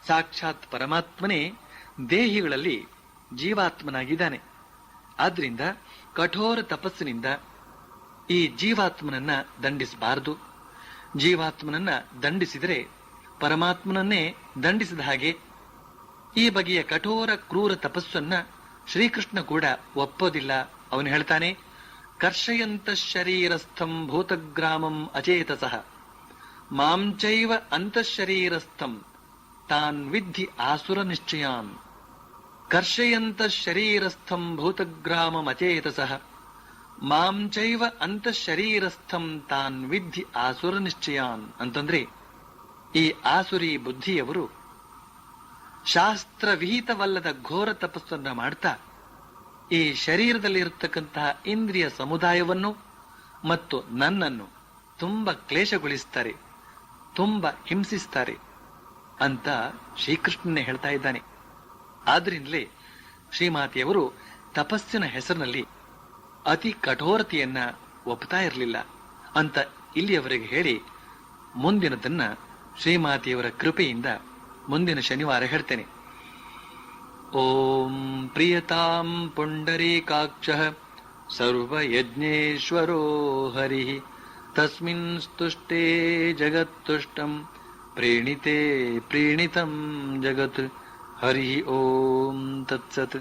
ಸಾಕ್ಷಾತ್ ಪರಮಾತ್ಮನೇ ದೇಹಿಗಳಲ್ಲಿ ಜೀವಾತ್ಮನಾಗಿದ್ದಾನೆ. ಆದ್ರಿಂದ ಕಠೋರ ತಪಸ್ಸಿನಿಂದ ಈ ಜೀವಾತ್ಮನನ್ನ ದಂಡಿಸಬಾರದು. ಜೀವಾತ್ಮನನ್ನ ದಂಡಿಸಿದರೆ ಪರಮಾತ್ಮನನ್ನೇ ದಂಡಿಸಿದ ಹಾಗೆ. ಈ ಬಗೆಯ ಕಠೋರ ಕ್ರೂರ ತಪಸ್ಸನ್ನ ಶ್ರೀಕೃಷ್ಣ ಕೂಡ ಒಪ್ಪೋದಿಲ್ಲ. ಅವನು ಹೇಳ್ತಾನೆ, ಕರ್ಷಯಂತ ಶರೀರಸ್ಥಂ ಭೂತಗ್ರಾಮಂ ಅಚೇತಸಃ ಮಾಂಚೈವ ಅಂತಃಶರೀರಸ್ಥಂ ತಾನ್ ವಿದ್ಧಿ ಆಸುರ ನಿಶ್ಚಯಾನ್. ಕರ್ಷಯಂತ ಶರೀರಸ್ಥಂ ಭೂತಗ್ರಾಮಂ ಅಚೇತಸಃ ಮಾಂಚೈವ ಅಂತಃಶರೀರಸ್ಥಂ ತಾನ್ ವಿದ್ಧಿ ಆಸುರ ನಿಶ್ಚಯಾನ್ ಅಂತಂದ್ರೆ, ಈ ಆಸುರಿ ಬುದ್ಧಿಯವರು ಶಾಸ್ತ್ರ ವಿಹಿತವಲ್ಲದ ಘೋರ ತಪಸ್ಸನ್ನ ಮಾಡ್ತಾ ಈ ಶರೀರದಲ್ಲಿರತಕ್ಕಂತಹ ಇಂದ್ರಿಯ ಸಮುದಾಯವನ್ನು ಮತ್ತು ನನ್ನನ್ನು ತುಂಬಾ ಕ್ಲೇಶಗೊಳಿಸ್ತಾರೆ, ತುಂಬಾ ಹಿಂಸಿಸ್ತಾರೆ ಅಂತ ಶ್ರೀಕೃಷ್ಣನೇ ಹೇಳ್ತಾ ಇದ್ದಾನೆ. ಆದ್ರಿಂದಲೇ ಶ್ರೀಮಾತೆಯವರು ತಪಸ್ಸಿನ ಹೆಸರಿನಲ್ಲಿ ಅತಿ ಕಠೋರತೆಯನ್ನ ಒಪ್ತಾ ಇರಲಿಲ್ಲ ಅಂತ ಇಲ್ಲಿಯವರೆಗೆ ಹೇಳಿ, ಮುಂದಿನದನ್ನ ಶ್ರೀಮಾತೆಯವರ ಕೃಪೆಯಿಂದ ಮುಂದಿನ ಶನಿವಾರ ಹೇಳ್ತೇನೆ. ಓಂ ಪ್ರಿಯತಾಂ ಪುಂಡರೀಕಾಕ್ಷಃ ಸರ್ವಯಜ್ಞೇಶ್ವರೋ ಹರಿಃ ತಸ್ಮಿನ್ ಸ್ತುಷ್ಟೇ ಜಗತ್ತುಷ್ಟಂ ಪ್ರೇಣಿತೆ ಪ್ರೀಣಿತಂ ಜಗತ್. ಹರಿ ಓಂ ತತ್ಸತ್.